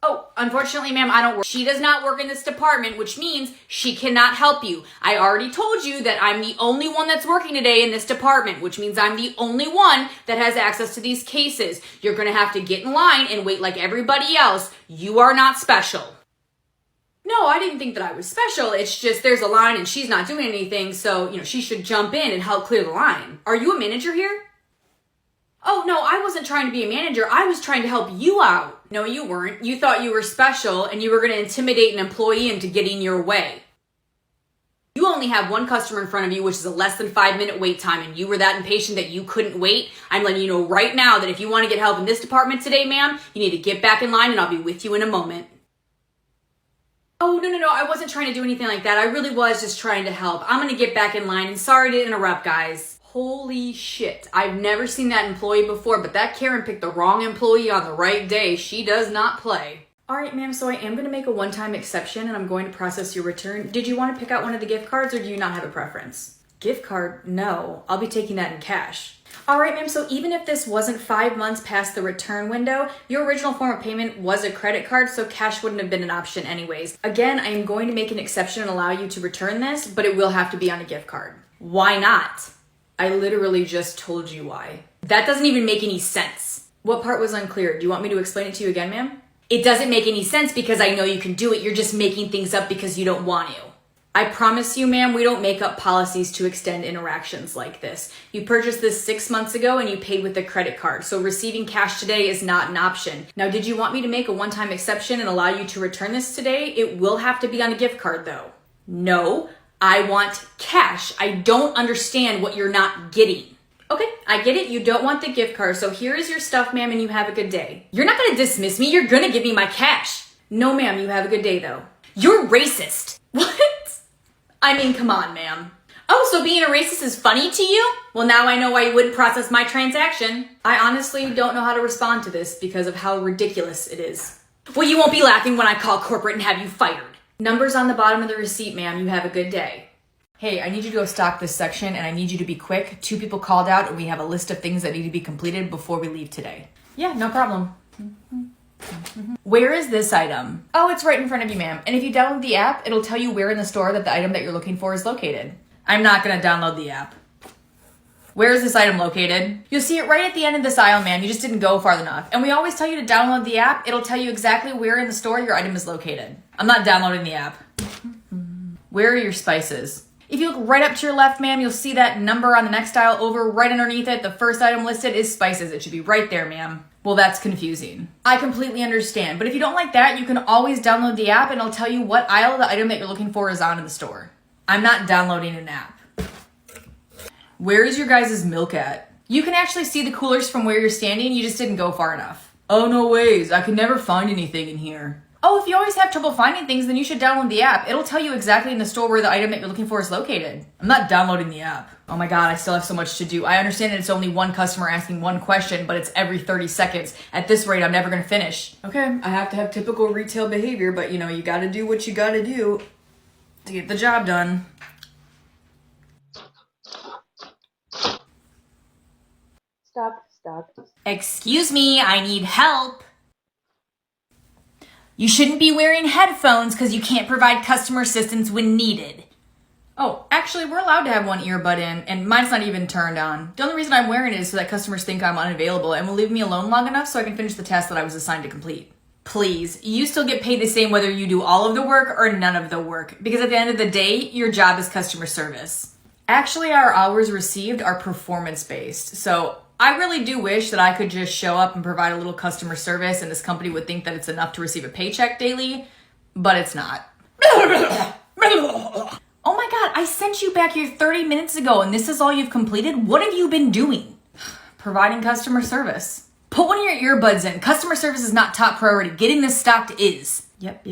Oh, unfortunately, ma'am, I don't work. She does not work in this department, which means she cannot help you. I already told you that I'm the only one that's working today in this department, which means I'm the only one that has access to these cases. You're going to have to get in line and wait like everybody else. You are not special. No, I didn't think that I was special. It's just there's a line and she's not doing anything, so, she should jump in and help clear the line. Are you a manager here? Oh, no, I wasn't trying to be a manager. I was trying to help you out. No, you weren't. You thought you were special and you were going to intimidate an employee into getting your way. You only have one customer in front of you, which is a less than 5-minute wait time, and you were that impatient that you couldn't wait. I'm letting you know right now that if you want to get help in this department today, ma'am, you need to get back in line and I'll be with you in a moment. Oh, no, I wasn't trying to do anything like that. I really was just trying to help. I'm gonna get back in line, and sorry to interrupt, guys. Holy shit. I've never seen that employee before, but that Karen picked the wrong employee on the right day. She does not play. All right, ma'am, so I am gonna make a one-time exception, and I'm going to process your return. Did you want to pick out one of the gift cards, or do you not have a preference? Gift card? No. I'll be taking that in cash. All right, ma'am, so even if this wasn't 5 months past the return window, your original form of payment was a credit card, so cash wouldn't have been an option anyways. Again, I am going to make an exception and allow you to return this, but it will have to be on a gift card. Why not? I literally just told you why. That doesn't even make any sense. What part was unclear? Do you want me to explain it to you again, ma'am? It doesn't make any sense because I know you can do it. You're just making things up because you don't want to. I promise you, ma'am, we don't make up policies to extend interactions like this. You purchased this 6 months ago and you paid with a credit card, so receiving cash today is not an option. Now, did you want me to make a one-time exception and allow you to return this today? It will have to be on a gift card, though. No, I want cash. I don't understand what you're not getting. Okay, I get it. You don't want the gift card, so here is your stuff, ma'am, and you have a good day. You're not gonna dismiss me. You're gonna give me my cash. No, ma'am, you have a good day, though. You're racist. What? I mean, come on, ma'am. Oh, so being a racist is funny to you? Well, now I know why you wouldn't process my transaction. I honestly don't know how to respond to this because of how ridiculous it is. Well, you won't be laughing when I call corporate and have you fired. Numbers on the bottom of the receipt, ma'am. You have a good day. Hey, I need you to go stock this section and I need you to be quick. 2 people called out and we have a list of things that need to be completed before we leave today. Yeah, no problem. Where is this item? Oh, it's right in front of you, ma'am. And if you download the app, it'll tell you where in the store that the item that you're looking for is located. I'm not gonna download the app. Where is this item located? You'll see it right at the end of this aisle, ma'am. You just didn't go far enough. And we always tell you to download the app. It'll tell you exactly where in the store your item is located. I'm not downloading the app. Where are your spices? If you look right up to your left, ma'am, you'll see that number on the next aisle over. Right underneath it, the first item listed is spices. It should be right there, ma'am. Well, that's confusing. I completely understand. But if you don't like that, you can always download the app and it'll tell you what aisle the item that you're looking for is on in the store. I'm not downloading an app. Where is your guys' milk at? You can actually see the coolers from where you're standing. You just didn't go far enough. Oh, no ways. I can never find anything in here. Oh, if you always have trouble finding things, then you should download the app. It'll tell you exactly in the store where the item that you're looking for is located. I'm not downloading the app. Oh my God, I still have so much to do. I understand that it's only one customer asking one question, but it's every 30 seconds. At this rate, I'm never gonna finish. Okay, I have to have typical retail behavior, but you know, you gotta do what you gotta do to get the job done. Stop. Excuse me, I need help. You shouldn't be wearing headphones because you can't provide customer assistance when needed. Oh, actually, we're allowed to have one earbud in, and mine's not even turned on. The only reason I'm wearing it is so that customers think I'm unavailable and will leave me alone long enough so I can finish the task that I was assigned to complete. Please, you still get paid the same whether you do all of the work or none of the work, because at the end of the day, your job is customer service. Actually, our hours received are performance-based, so I really do wish that I could just show up and provide a little customer service and this company would think that it's enough to receive a paycheck daily, but it's not. Oh my God, I sent you back here 30 minutes ago and this is all you've completed? What have you been doing? Providing customer service. Put one of your earbuds in. Customer service is not top priority. Getting this stocked is. Yep.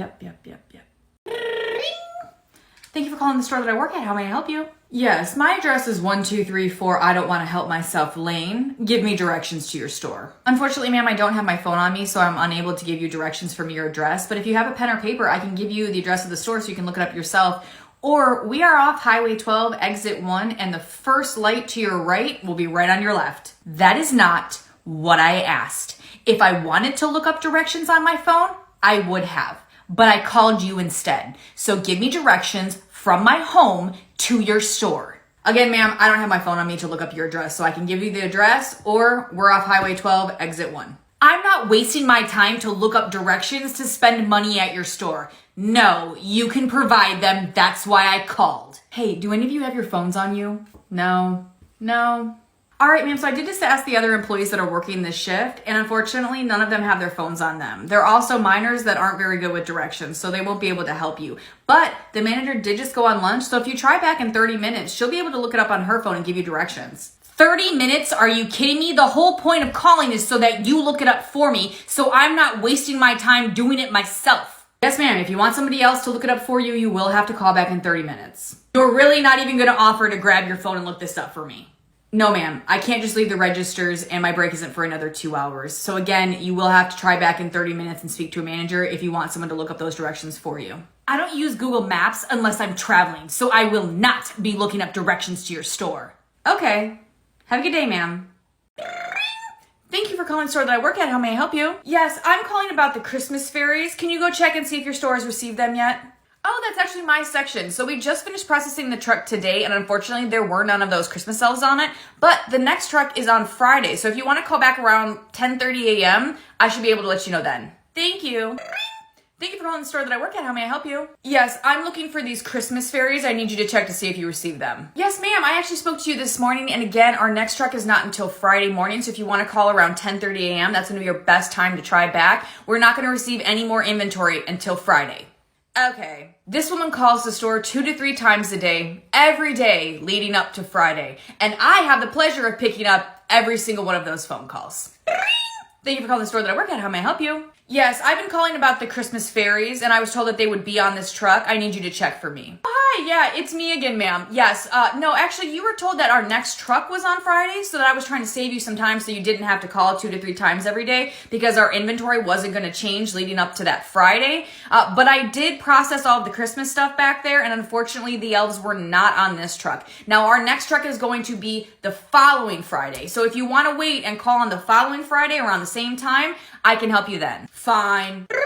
Thank you for calling the store that I work at. How may I help you? Yes, my address is 1234 I don't want to help myself Lane. Give me directions to your store. Unfortunately, ma'am, I don't have my phone on me, so I'm unable to give you directions from your address. But if you have a pen or paper, I can give you the address of the store so you can look it up yourself. Or we are off Highway 12, exit 1, and the first light to your right will be right on your left. That is not what I asked. If I wanted to look up directions on my phone, I would have. But I called you instead. So give me directions from my home to your store. Again, ma'am, I don't have my phone on me to look up your address, so I can give you the address or we're off Highway 12, exit 1. I'm not wasting my time to look up directions to spend money at your store. No, you can provide them. That's why I called. Hey, do any of you have your phones on you? No. All right, ma'am, so I did just ask the other employees that are working this shift, and unfortunately, none of them have their phones on them. They're also minors that aren't very good with directions, so they won't be able to help you. But the manager did just go on lunch, so if you try back in 30 minutes, she'll be able to look it up on her phone and give you directions. 30 minutes? Are you kidding me? The whole point of calling is so that you look it up for me, so I'm not wasting my time doing it myself. Yes, ma'am. If you want somebody else to look it up for you, you will have to call back in 30 minutes. You're really not even going to offer to grab your phone and look this up for me. No, ma'am. I can't just leave the registers and my break isn't for another 2 hours. So again, you will have to try back in 30 minutes and speak to a manager if you want someone to look up those directions for you. I don't use Google Maps unless I'm traveling, so I will not be looking up directions to your store. Okay. Have a good day, ma'am. Thank you for calling the store that I work at. How may I help you? Yes, I'm calling about the Christmas fairies. Can you go check and see if your store has received them yet? Oh, that's actually my section. So we just finished processing the truck today, and unfortunately there were none of those Christmas elves on it. But the next truck is on Friday. So if you want to call back around 10:30 a.m., I should be able to let you know then. Thank you. Thank you for calling the store that I work at. How may I help you? Yes, I'm looking for these Christmas fairies. I need you to check to see if you received them. Yes, ma'am. I actually spoke to you this morning. And again, our next truck is not until Friday morning. So if you want to call around 10:30 a.m., that's going to be your best time to try back. We're not going to receive any more inventory until Friday. Okay. This woman calls the store 2 to 3 times a day, every day leading up to Friday. And I have the pleasure of picking up every single one of those phone calls. Thank you for calling the store that I work at. How may I help you? Yes, I've been calling about the Christmas fairies, and I was told that they would be on this truck. I need you to check for me. Hi, yeah, it's me again, ma'am. Yes, no, actually, you were told that our next truck was on Friday, so that I was trying to save you some time so you didn't have to call 2 to 3 times every day because our inventory wasn't going to change leading up to that Friday. But I did process all of the Christmas stuff back there, and unfortunately, the elves were not on this truck. Now, our next truck is going to be the following Friday. So if you want to wait and call on the following Friday around the same time, I can help you then. Fine. Ring.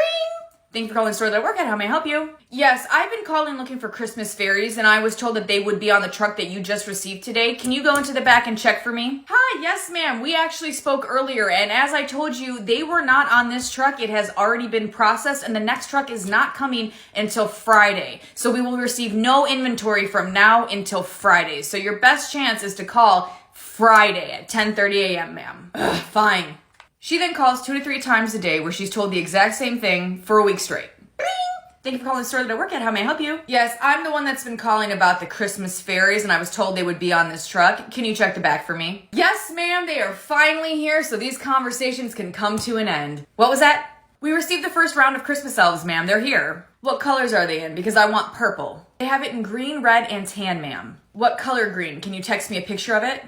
Thank you for calling the store that I work at. How may I help you? Yes, I've been calling looking for Christmas fairies, and I was told that they would be on the truck that you just received today. Can you go into the back and check for me? Hi, yes, ma'am. We actually spoke earlier, and as I told you, they were not on this truck. It has already been processed, and the next truck is not coming until Friday. So we will receive no inventory from now until Friday. So your best chance is to call Friday at 10:30 a.m., ma'am. Fine. She then calls 2 to 3 times a day where she's told the exact same thing for a week straight. Thank you for calling the store that I work at. How may I help you? Yes, I'm the one that's been calling about the Christmas fairies, and I was told they would be on this truck. Can you check the back for me? Yes, ma'am, they are finally here, so these conversations can come to an end. What was that? We received the first round of Christmas elves, ma'am. They're here. What colors are they in? Because I want purple. They have it in green, red, and tan, ma'am. What color green? Can you text me a picture of it?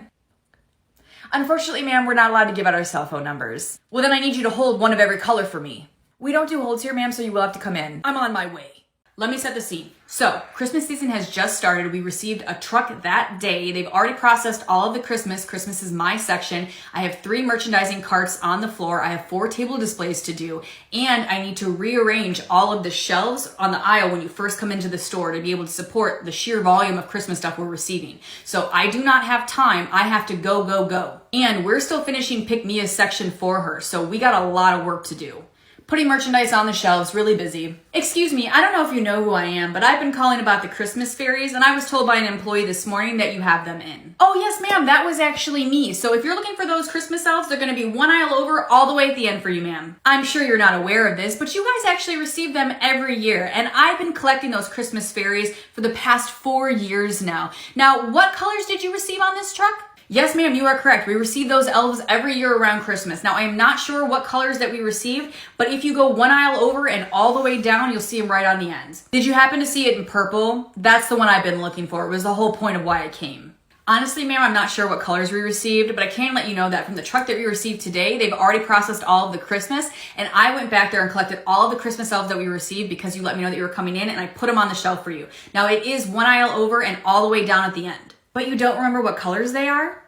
Unfortunately, ma'am, we're not allowed to give out our cell phone numbers. Well, then I need you to hold one of every color for me. We don't do holds here, ma'am, so you will have to come in. I'm on my way. Let me set the scene. So, Christmas season has just started. We received a truck that day. They've already processed all of the Christmas. Christmas is my section. I have 3 merchandising carts on the floor. I have 4 table displays to do. And I need to rearrange all of the shelves on the aisle when you first come into the store to be able to support the sheer volume of Christmas stuff we're receiving. So I do not have time. I have to go, go, go. And we're still finishing Pick Mia's section for her. So we got a lot of work to do. Putting merchandise on the shelves, really busy. Excuse me, I don't know if you know who I am, but I've been calling about the Christmas fairies, and I was told by an employee this morning that you have them in. Oh yes, ma'am, that was actually me. So if you're looking for those Christmas elves, they're gonna be 1 aisle over all the way at the end for you, ma'am. I'm sure you're not aware of this, but you guys actually receive them every year, and I've been collecting those Christmas fairies for the past 4 years now. Now, what colors did you receive on this truck? Yes, ma'am, you are correct. We receive those elves every year around Christmas. Now, I am not sure what colors that we received, but if you go 1 aisle over and all the way down, you'll see them right on the ends. Did you happen to see it in purple? That's the one I've been looking for. It was the whole point of why I came. Honestly, ma'am, I'm not sure what colors we received, but I can let you know that from the truck that we received today, they've already processed all of the Christmas, and I went back there and collected all of the Christmas elves that we received because you let me know that you were coming in, and I put them on the shelf for you. Now, it is 1 aisle over and all the way down at the end. But you don't remember what colors they are?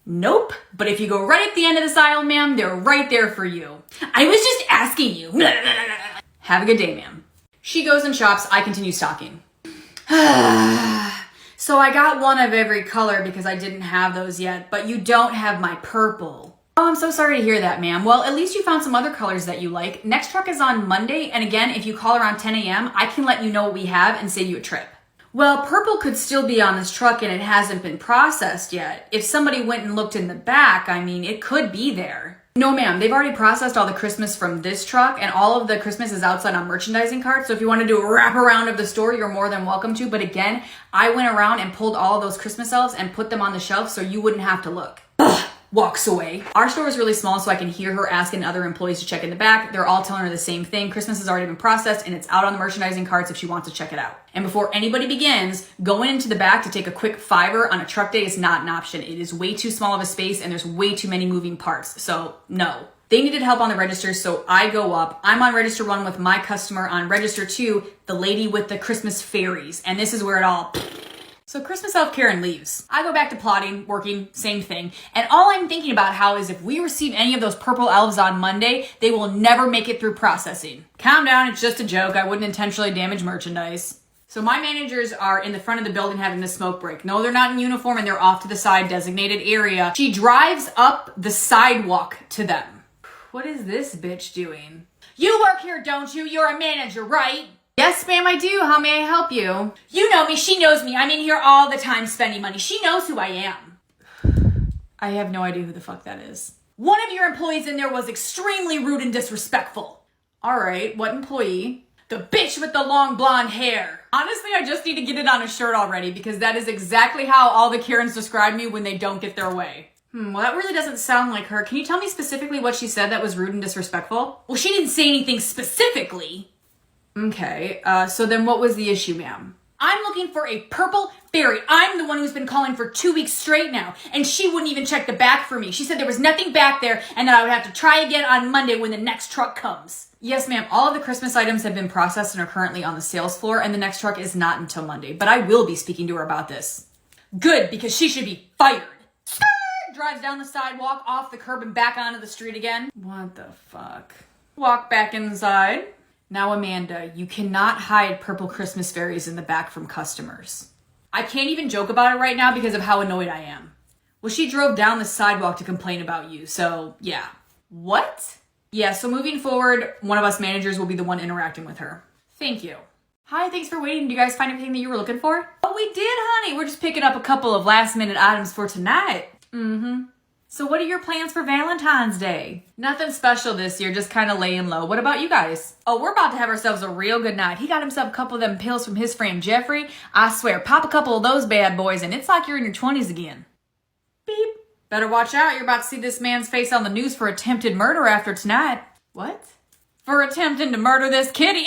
Nope, but if you go right at the end of this aisle, ma'am, they're right there for you. I was just asking you. Have a good day, ma'am. She goes and shops, I continue stocking. So I got one of every color because I didn't have those yet, but you don't have my purple. Oh, I'm so sorry to hear that, ma'am. Well, at least you found some other colors that you like. Next truck is on Monday, and again, if you call around 10 a.m., I can let you know what we have and save you a trip. Well, purple could still be on this truck and it hasn't been processed yet. If somebody went and looked in the back, I mean, it could be there. No, ma'am, they've already processed all the Christmas from this truck and all of the Christmas is outside on merchandising carts. So if you want to do a wraparound of the store, you're more than welcome to. But again, I went around and pulled all of those Christmas elves and put them on the shelf so you wouldn't have to look. Ugh. walks away. Our store is really small, so I can hear her asking other employees to check in the back. They're all telling her the same thing. Christmas has already been processed and it's out on the merchandising carts if she wants to check it out. And before anybody begins, going into the back to take a quick $5 on a truck day is not an option. It is way too small of a space and there's way too many moving parts. So no. They needed help on the register, so I go up. I'm on register 1 with my customer. On register 2, the lady with the Christmas fairies. And this is where it all... So Christmas elf Karen leaves. I go back to plotting, working, same thing. And all I'm thinking about how is if we receive any of those purple elves on Monday, they will never make it through processing. Calm down, it's just a joke. I wouldn't intentionally damage merchandise. So my managers are in the front of the building having a smoke break. No, they're not in uniform and they're off to the side designated area. She drives up the sidewalk to them. What is this bitch doing? You work here, don't you? You're a manager, right? Yes, ma'am, I do. How may I help you? You know me. She knows me. I'm in here all the time spending money. She knows who I am. I have no idea who the fuck that is. One of your employees in there was extremely rude and disrespectful. All right, what employee? The bitch with the long blonde hair. Honestly, I just need to get it on a shirt already because that is exactly how all the Karens describe me when they don't get their way. Well, that really doesn't sound like her. Can you tell me specifically what she said that was rude and disrespectful? Well, she didn't say anything specifically. Okay, so then what was the issue, ma'am? I'm looking for a purple fairy. I'm the one who's been calling for 2 weeks straight now, and she wouldn't even check the back for me. She said there was nothing back there and that I would have to try again on Monday when the next truck comes. Yes, ma'am, all of the Christmas items have been processed and are currently on the sales floor, and the next truck is not until Monday, but I will be speaking to her about this. Good, because she should be fired. Drives down the sidewalk, off the curb, and back onto the street again. What the fuck? Walk back inside. Now, Amanda, you cannot hide purple Christmas fairies in the back from customers. I can't even joke about it right now because of how annoyed I am. Well, she drove down the sidewalk to complain about you, so yeah. What? Yeah, so moving forward, one of us managers will be the one interacting with her. Thank you. Hi, thanks for waiting. Did you guys find everything that you were looking for? Oh, we did, honey. We're just picking up a couple of last-minute items for tonight. So what are your plans for Valentine's Day? Nothing special this year, just kind of laying low. What about you guys? Oh, we're about to have ourselves a real good night. He got himself a couple of them pills from his friend Jeffrey. I swear, pop a couple of those bad boys and it's like you're in your 20s again. Beep. Better watch out. You're about to see this man's face on the news for attempted murder after tonight. What? For attempting to murder this kitty.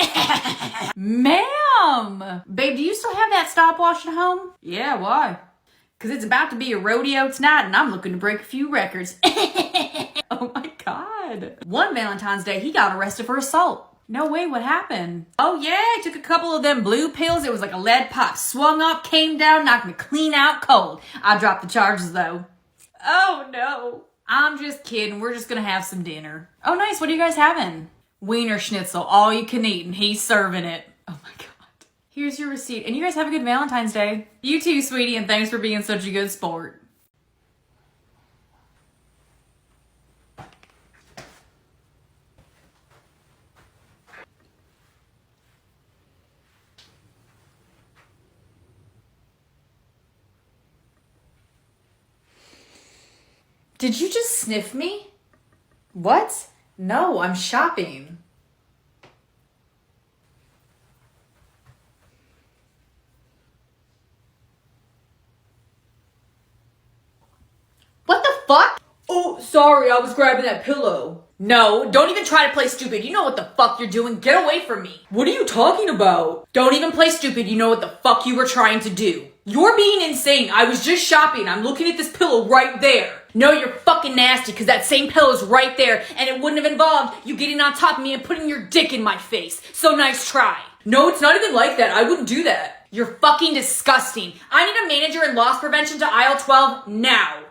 Ma'am! Babe, do you still have that stopwatch at home? Yeah, why? Because it's about to be a rodeo tonight and I'm looking to break a few records. Oh my God. One Valentine's Day, he got arrested for assault. No way, what happened? Oh yeah, I took a couple of them blue pills. It was like a lead pop. Swung up, came down, knocked me clean out cold. I dropped the charges though. Oh no. I'm just kidding. We're just going to have some dinner. Oh nice, what are you guys having? Wiener schnitzel, all you can eat, and he's serving it. Oh my God. Here's your receipt. And you guys have a good Valentine's Day. You too, sweetie, and thanks for being such a good sport. Did you just sniff me? What? No, I'm shopping. What the fuck? Oh, sorry, I was grabbing that pillow. No, don't even try to play stupid. You know what the fuck you're doing. Get away from me. What are you talking about? Don't even play stupid. You know what the fuck you were trying to do. You're being insane. I was just shopping. I'm looking at this pillow right there. No, you're fucking nasty because that same pillow's right there and it wouldn't have involved you getting on top of me and putting your dick in my face. So nice try. No, it's not even like that. I wouldn't do that. You're fucking disgusting. I need a manager in loss prevention to aisle 12 now.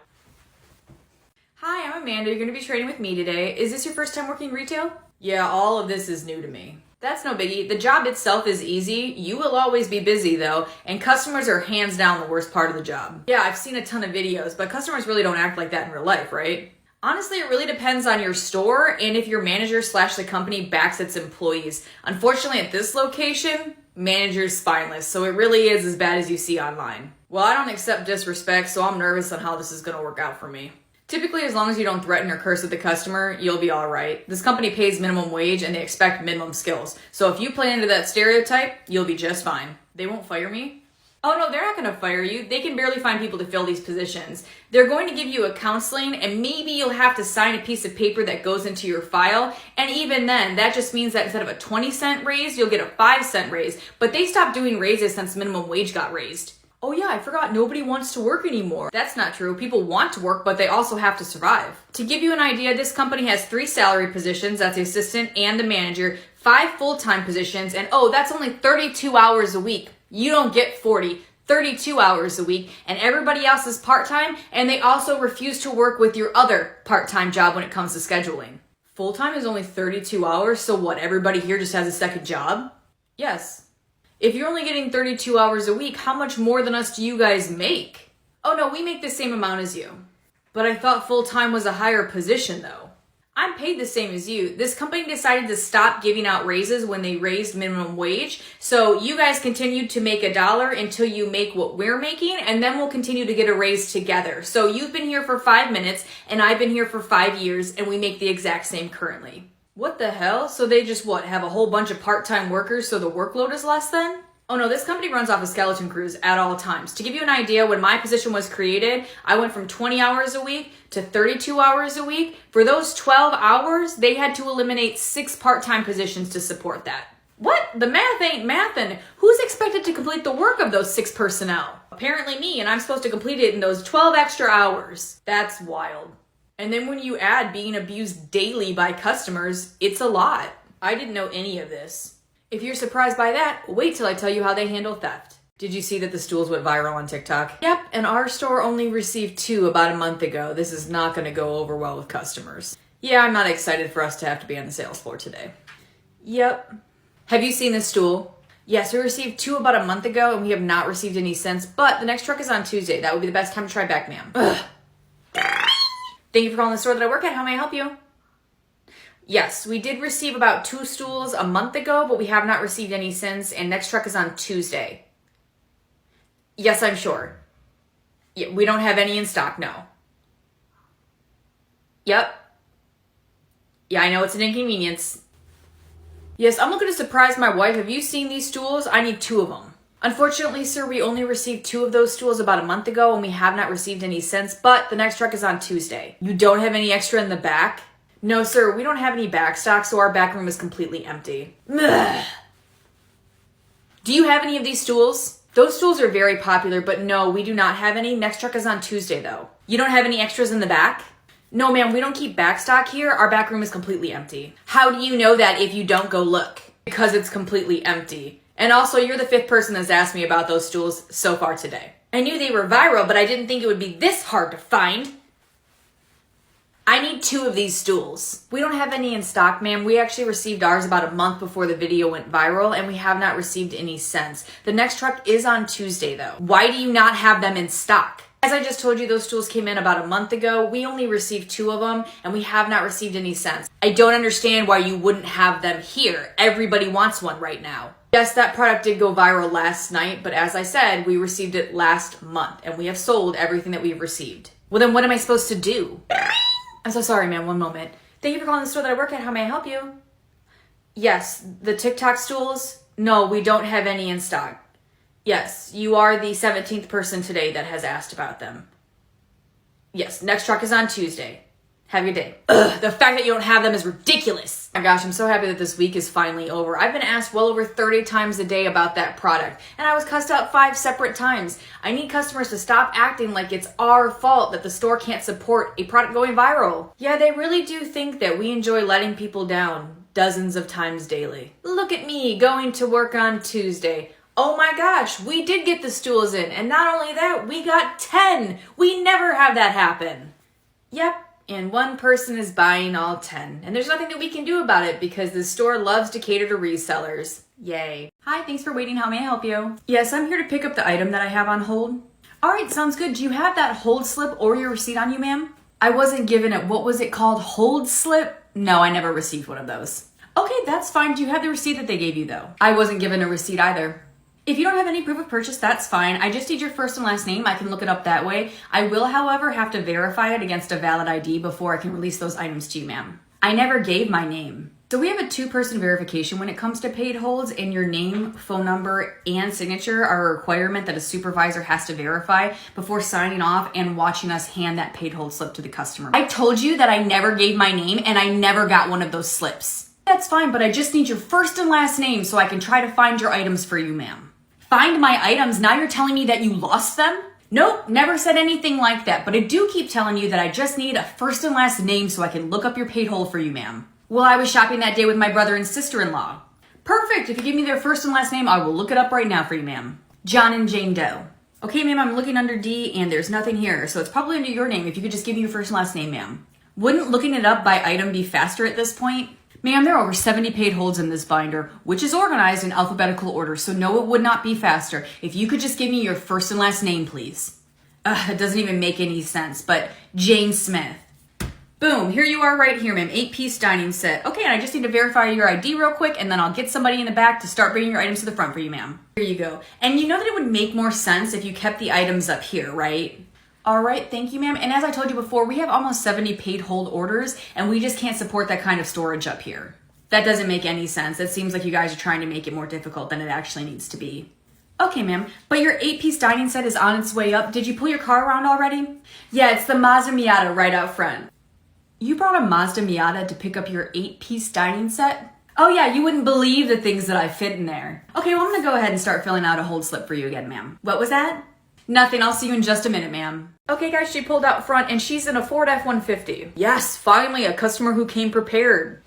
Hi, I'm Amanda. You're going to be trading with me today. Is this your first time working retail? Yeah, all of this is new to me. That's no biggie. The job itself is easy. You will always be busy though, and customers are hands down the worst part of the job. Yeah, I've seen a ton of videos, but customers really don't act like that in real life, right? Honestly, it really depends on your store and if your manager / the company backs its employees. Unfortunately, at this location, manager's spineless, so it really is as bad as you see online. Well, I don't accept disrespect, so I'm nervous on how this is going to work out for me. Typically, as long as you don't threaten or curse at the customer, you'll be all right. This company pays minimum wage and they expect minimum skills. So if you play into that stereotype, you'll be just fine. They won't fire me? Oh no, they're not going to fire you. They can barely find people to fill these positions. They're going to give you a counseling, and maybe you'll have to sign a piece of paper that goes into your file. And even then, that just means that instead of a 20-cent raise, you'll get a 5-cent raise. But they stopped doing raises since minimum wage got raised. Oh yeah, I forgot, nobody wants to work anymore. That's not true. People want to work, but they also have to survive. To give you an idea, this company has 3 salary positions. That's the assistant and the manager, 5 full-time positions, and oh, that's only 32 hours a week. You don't get 40, 32 hours a week, and everybody else is part-time, and they also refuse to work with your other part-time job when it comes to scheduling. Full-time is only 32 hours, so what, everybody here just has a second job? Yes. If you're only getting 32 hours a week, how much more than us do you guys make? Oh no, we make the same amount as you. But I thought full-time was a higher position though. I'm paid the same as you. This company decided to stop giving out raises when they raised minimum wage. So you guys continued to make $1 until you make what we're making, and then we'll continue to get a raise together. So you've been here for 5 minutes and I've been here for 5 years, and we make the exact same currently. What the hell? So they just have a whole bunch of part-time workers so the workload is less then? Oh no, this company runs off of skeleton crews at all times. To give you an idea, when my position was created, I went from 20 hours a week to 32 hours a week. For those 12 hours, they had to eliminate 6 part-time positions to support that. What? The math ain't mathin'. Who's expected to complete the work of those 6 personnel? Apparently me, and I'm supposed to complete it in those 12 extra hours. That's wild. And then when you add being abused daily by customers, it's a lot. I didn't know any of this. If you're surprised by that, wait till I tell you how they handle theft. Did you see that the stools went viral on TikTok? Yep, and our store only received 2 about a month ago. This is not going to go over well with customers. Yeah, I'm not excited for us to have to be on the sales floor today. Yep. Have you seen this stool? Yes, we received 2 about a month ago, and we have not received any since, but the next truck is on Tuesday. That would be the best time to try back, ma'am. Ugh. Thank you for calling the store that I work at. How may I help you? Yes, we did receive about 2 stools a month ago, but we have not received any since, and next truck is on Tuesday. Yes, I'm sure. Yeah, we don't have any in stock, no. Yep. Yeah, I know it's an inconvenience. Yes, I'm looking to surprise my wife. Have you seen these stools? I need 2 of them. Unfortunately, sir, we only received 2 of those stools about a month ago, and we have not received any since, but the next truck is on Tuesday. You don't have any extra in the back? No, sir, we don't have any back stock, so our back room is completely empty. Ugh. Do you have any of these stools? Those stools are very popular, but no, we do not have any. Next truck is on Tuesday, though. You don't have any extras in the back? No, ma'am, we don't keep back stock here. Our back room is completely empty. How do you know that if you don't go look? Because it's completely empty. And also, you're the 5th person that's asked me about those stools so far today. I knew they were viral, but I didn't think it would be this hard to find. I need 2 of these stools. We don't have any in stock, ma'am. We actually received ours about a month before the video went viral, and we have not received any since. The next truck is on Tuesday, though. Why do you not have them in stock? As I just told you, those stools came in about a month ago. We only received 2 of them, and we have not received any since. I don't understand why you wouldn't have them here. Everybody wants one right now. Yes, that product did go viral last night, but as I said, we received it last month, and we have sold everything that we've received. Well, then what am I supposed to do? I'm so sorry, ma'am. One moment. Thank you for calling the store that I work at. How may I help you? Yes, the TikTok stools? No, we don't have any in stock. Yes, you are the 17th person today that has asked about them. Yes, next truck is on Tuesday. Have your day. Ugh, the fact that you don't have them is ridiculous. Oh my gosh, I'm so happy that this week is finally over. I've been asked well over 30 times a day about that product, and I was cussed out 5 separate times. I need customers to stop acting like it's our fault that the store can't support a product going viral. Yeah, they really do think that we enjoy letting people down dozens of times daily. Look at me going to work on Tuesday. Oh my gosh, we did get the stools in, and not only that, we got 10. We never have that happen. Yep. And 1 person is buying all 10. And there's nothing that we can do about it because the store loves to cater to resellers. Yay. Hi, thanks for waiting. How may I help you? Yes, I'm here to pick up the item that I have on hold. All right, sounds good. Do you have that hold slip or your receipt on you, ma'am? I wasn't given it. What was it called? Hold slip? No, I never received one of those. Okay, that's fine. Do you have the receipt that they gave you, though? I wasn't given a receipt either. If you don't have any proof of purchase, that's fine. I just need your first and last name. I can look it up that way. I will, however, have to verify it against a valid ID before I can release those items to you, ma'am. I never gave my name. So we have a 2-person verification when it comes to paid holds, and your name, phone number, and signature are a requirement that a supervisor has to verify before signing off and watching us hand that paid hold slip to the customer. I told you that I never gave my name and I never got one of those slips. That's fine, but I just need your first and last name so I can try to find your items for you, ma'am. Find my items? Now you're telling me that you lost them? Nope, never said anything like that, but I do keep telling you that I just need a first and last name so I can look up your paid hold for you, ma'am. Well, I was shopping that day with my brother and sister-in-law. Perfect. If you give me their first and last name, I will look it up right now for you, ma'am. John and Jane Doe. Okay, ma'am, I'm looking under D and there's nothing here, so it's probably under your name. If you could just give me your first and last name, ma'am. Wouldn't looking it up by item be faster at this point? Ma'am, there are over 70 paid holds in this binder, which is organized in alphabetical order, so no, it would not be faster. If you could just give me your first and last name, please. It doesn't even make any sense, but Jane Smith. Boom, here you are right here, ma'am. 8-piece dining set. Okay, and I just need to verify your ID real quick, and then I'll get somebody in the back to start bringing your items to the front for you, ma'am. Here you go. And you know that it would make more sense if you kept the items up here, right? All right, thank you, ma'am. And as I told you before, we have almost 70 paid hold orders, and we just can't support that kind of storage up here. That doesn't make any sense. It seems like you guys are trying to make it more difficult than it actually needs to be. Okay, ma'am, but your 8-piece dining set is on its way up. Did you pull your car around already? Yeah, it's the Mazda Miata right out front. You brought a Mazda Miata to pick up your 8-piece dining set? Oh yeah, you wouldn't believe the things that I fit in there. Okay, well I'm gonna go ahead and start filling out a hold slip for you again, ma'am. What was that? Nothing, I'll see you in just a minute, ma'am. Okay guys, she pulled out front and she's in a Ford F-150. Yes, finally a customer who came prepared.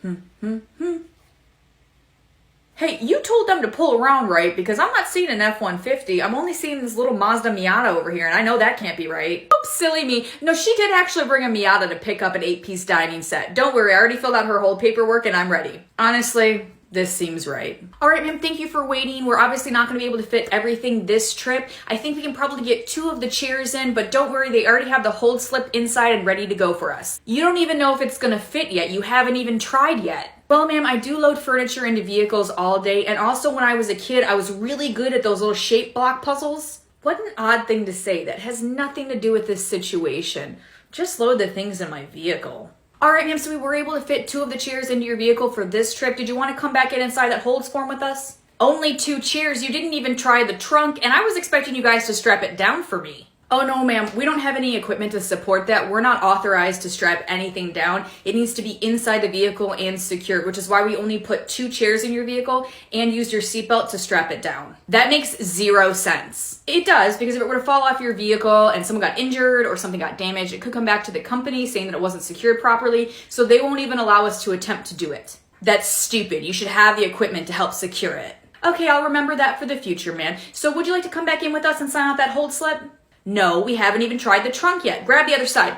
Hey, you told them to pull around, right? Because I'm not seeing an F-150. I'm only seeing this little Mazda Miata over here, and I know that can't be right. Oops, silly me. No, she did actually bring a Miata to pick up an 8-piece dining set. Don't worry, I already filled out her whole paperwork, and I'm ready. Honestly, this seems right. All right, ma'am, thank you for waiting. We're obviously not going to be able to fit everything this trip. I think we can probably get 2 of the chairs in, but don't worry, they already have the hold slip inside and ready to go for us. You don't even know if it's going to fit yet. You haven't even tried yet. Well, ma'am, I do load furniture into vehicles all day, and also when I was a kid, I was really good at those little shape block puzzles. What an odd thing to say. That has nothing to do with this situation. Just load the things in my vehicle. All right, ma'am, so we were able to fit 2 of the chairs into your vehicle for this trip. Did you want to come back inside that holds form with us? Only 2 chairs? You didn't even try the trunk, and I was expecting you guys to strap it down for me. Oh no, ma'am, we don't have any equipment to support that. We're not authorized to strap anything down. It needs to be inside the vehicle and secured, which is why we only put 2 chairs in your vehicle and used your seatbelt to strap it down. That makes 0 sense. It does, because if it were to fall off your vehicle and someone got injured or something got damaged, it could come back to the company saying that it wasn't secured properly, so they won't even allow us to attempt to do it. That's stupid. You should have the equipment to help secure it. Okay, I'll remember that for the future, man. So would you like to come back in with us and sign out that hold slip? No, we haven't even tried the trunk yet. Grab the other side.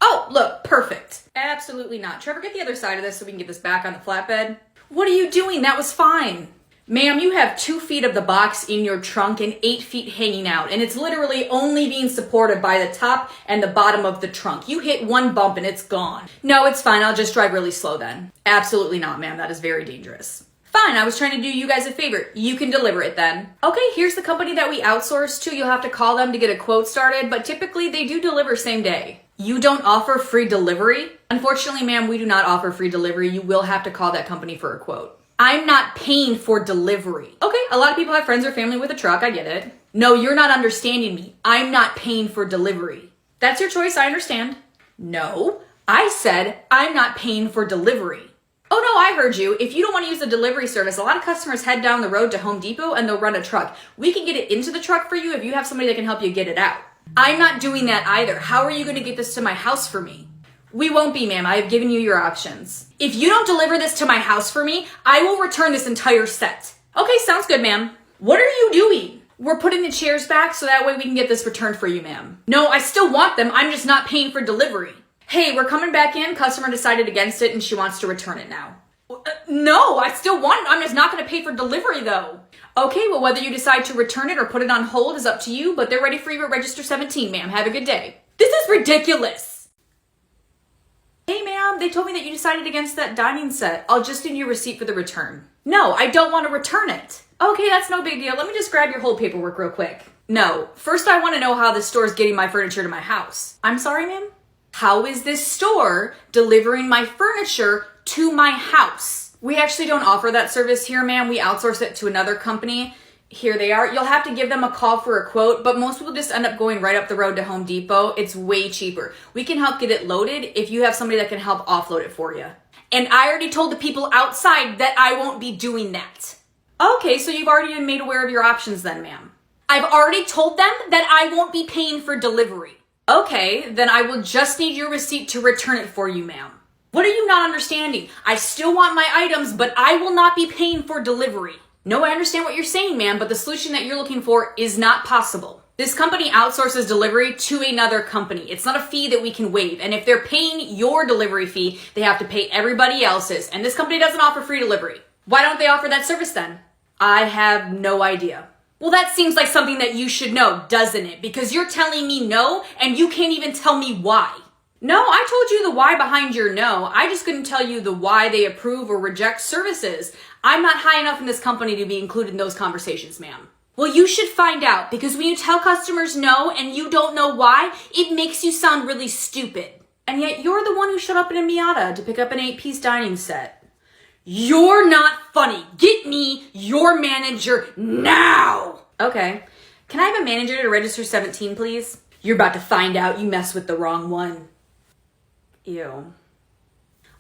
Oh, look, perfect. Absolutely not. Trevor, get the other side of this so we can get this back on the flatbed. What are you doing? That was fine. Ma'am, you have 2 feet of the box in your trunk and 8 feet hanging out, and it's literally only being supported by the top and the bottom of the trunk. You hit 1 bump and it's gone. No, it's fine. I'll just drive really slow then. Absolutely not, ma'am. That is very dangerous. Fine, I was trying to do you guys a favor. You can deliver it then. Okay, here's the company that we outsource to. You'll have to call them to get a quote started, but typically they do deliver same day. You don't offer free delivery? Unfortunately, ma'am, we do not offer free delivery. You will have to call that company for a quote. I'm not paying for delivery. Okay, a lot of people have friends or family with a truck. I get it. No, you're not understanding me. I'm not paying for delivery. That's your choice. I understand. No, I said I'm not paying for delivery. Oh no, I heard you. If you don't want to use the delivery service, a lot of customers head down the road to Home Depot and they'll run a truck. We can get it into the truck for you if you have somebody that can help you get it out. I'm not doing that either. How are you going to get this to my house for me? We won't be, ma'am. I have given you your options. If you don't deliver this to my house for me, I will return this entire set. Okay, sounds good, ma'am. What are you doing? We're putting the chairs back so that way we can get this returned for you, ma'am. No, I still want them. I'm just not paying for delivery. Hey, we're coming back in. Customer decided against it and she wants to return it now. No, I still want it. I'm just not going to pay for delivery though. Okay, well, whether you decide to return it or put it on hold is up to you, but they're ready for you at register 17, ma'am. Have a good day. This is ridiculous. Hey, ma'am, they told me that you decided against that dining set. I'll just need your receipt for the return. No, I don't want to return it. Okay, that's no big deal. Let me just grab your whole paperwork real quick. No, first I want to know how this store is getting my furniture to my house. I'm sorry, ma'am? How is this store delivering my furniture to my house. We actually don't offer that service here, ma'am. We outsource it to another company. Here they are. You'll have to give them a call for a quote, but most people just end up going right up the road to Home Depot. It's way cheaper. We can help get it loaded if you have somebody that can help offload it for you. And I already told the people outside that I won't be doing that. Okay, so you've already been made aware of your options then, ma'am. I've already told them that I won't be paying for delivery. Okay, then I will just need your receipt to return it for you, ma'am. What are you not understanding? I still want my items, but I will not be paying for delivery. No, I understand what you're saying, ma'am, but the solution that you're looking for is not possible. This company outsources delivery to another company. It's not a fee that we can waive. And if they're paying your delivery fee, they have to pay everybody else's. And this company doesn't offer free delivery. Why don't they offer that service then? I have no idea. Well, that seems like something that you should know, doesn't it? Because you're telling me no, and you can't even tell me why. No, I told you the why behind your no. I just couldn't tell you the why they approve or reject services. I'm not high enough in this company to be included in those conversations, ma'am. Well, you should find out, because when you tell customers no and you don't know why, it makes you sound really stupid. And yet you're the one who showed up in a Miata to pick up an 8-piece dining set. You're not funny. Get me your manager now. Okay. Can I have a manager to register 17, please? You're about to find out you messed with the wrong one. Ew.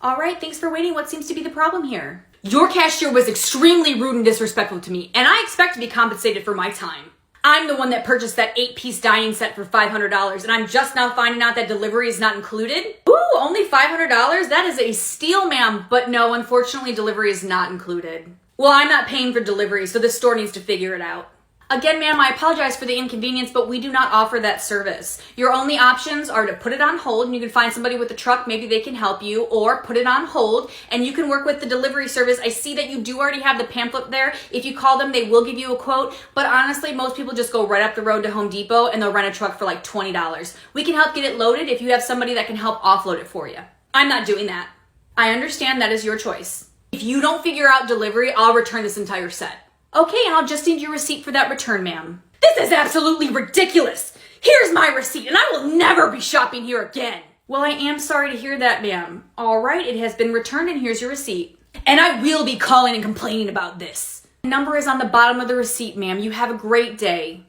All right, thanks for waiting. What seems to be the problem here? Your cashier was extremely rude and disrespectful to me, and I expect to be compensated for my time. I'm the one that purchased that 8-piece dining set for $500, and I'm just now finding out that delivery is not included. Ooh, only $500? That is a steal, ma'am. But no, unfortunately, delivery is not included. Well, I'm not paying for delivery, so this store needs to figure it out. Again, ma'am, I apologize for the inconvenience, but we do not offer that service. Your only options are to put it on hold, and you can find somebody with a truck, maybe they can help you, or put it on hold, and you can work with the delivery service. I see that you do already have the pamphlet there. If you call them, they will give you a quote, but honestly, most people just go right up the road to Home Depot, and they'll rent a truck for like $20. We can help get it loaded if you have somebody that can help offload it for you. I'm not doing that. I understand that is your choice. If you don't figure out delivery, I'll return this entire set. Okay, and I'll just need your receipt for that return, ma'am. This is absolutely ridiculous. Here's my receipt, and I will never be shopping here again. Well, I am sorry to hear that, ma'am. All right, it has been returned, and here's your receipt. And I will be calling and complaining about this. The number is on the bottom of the receipt, ma'am. You have a great day.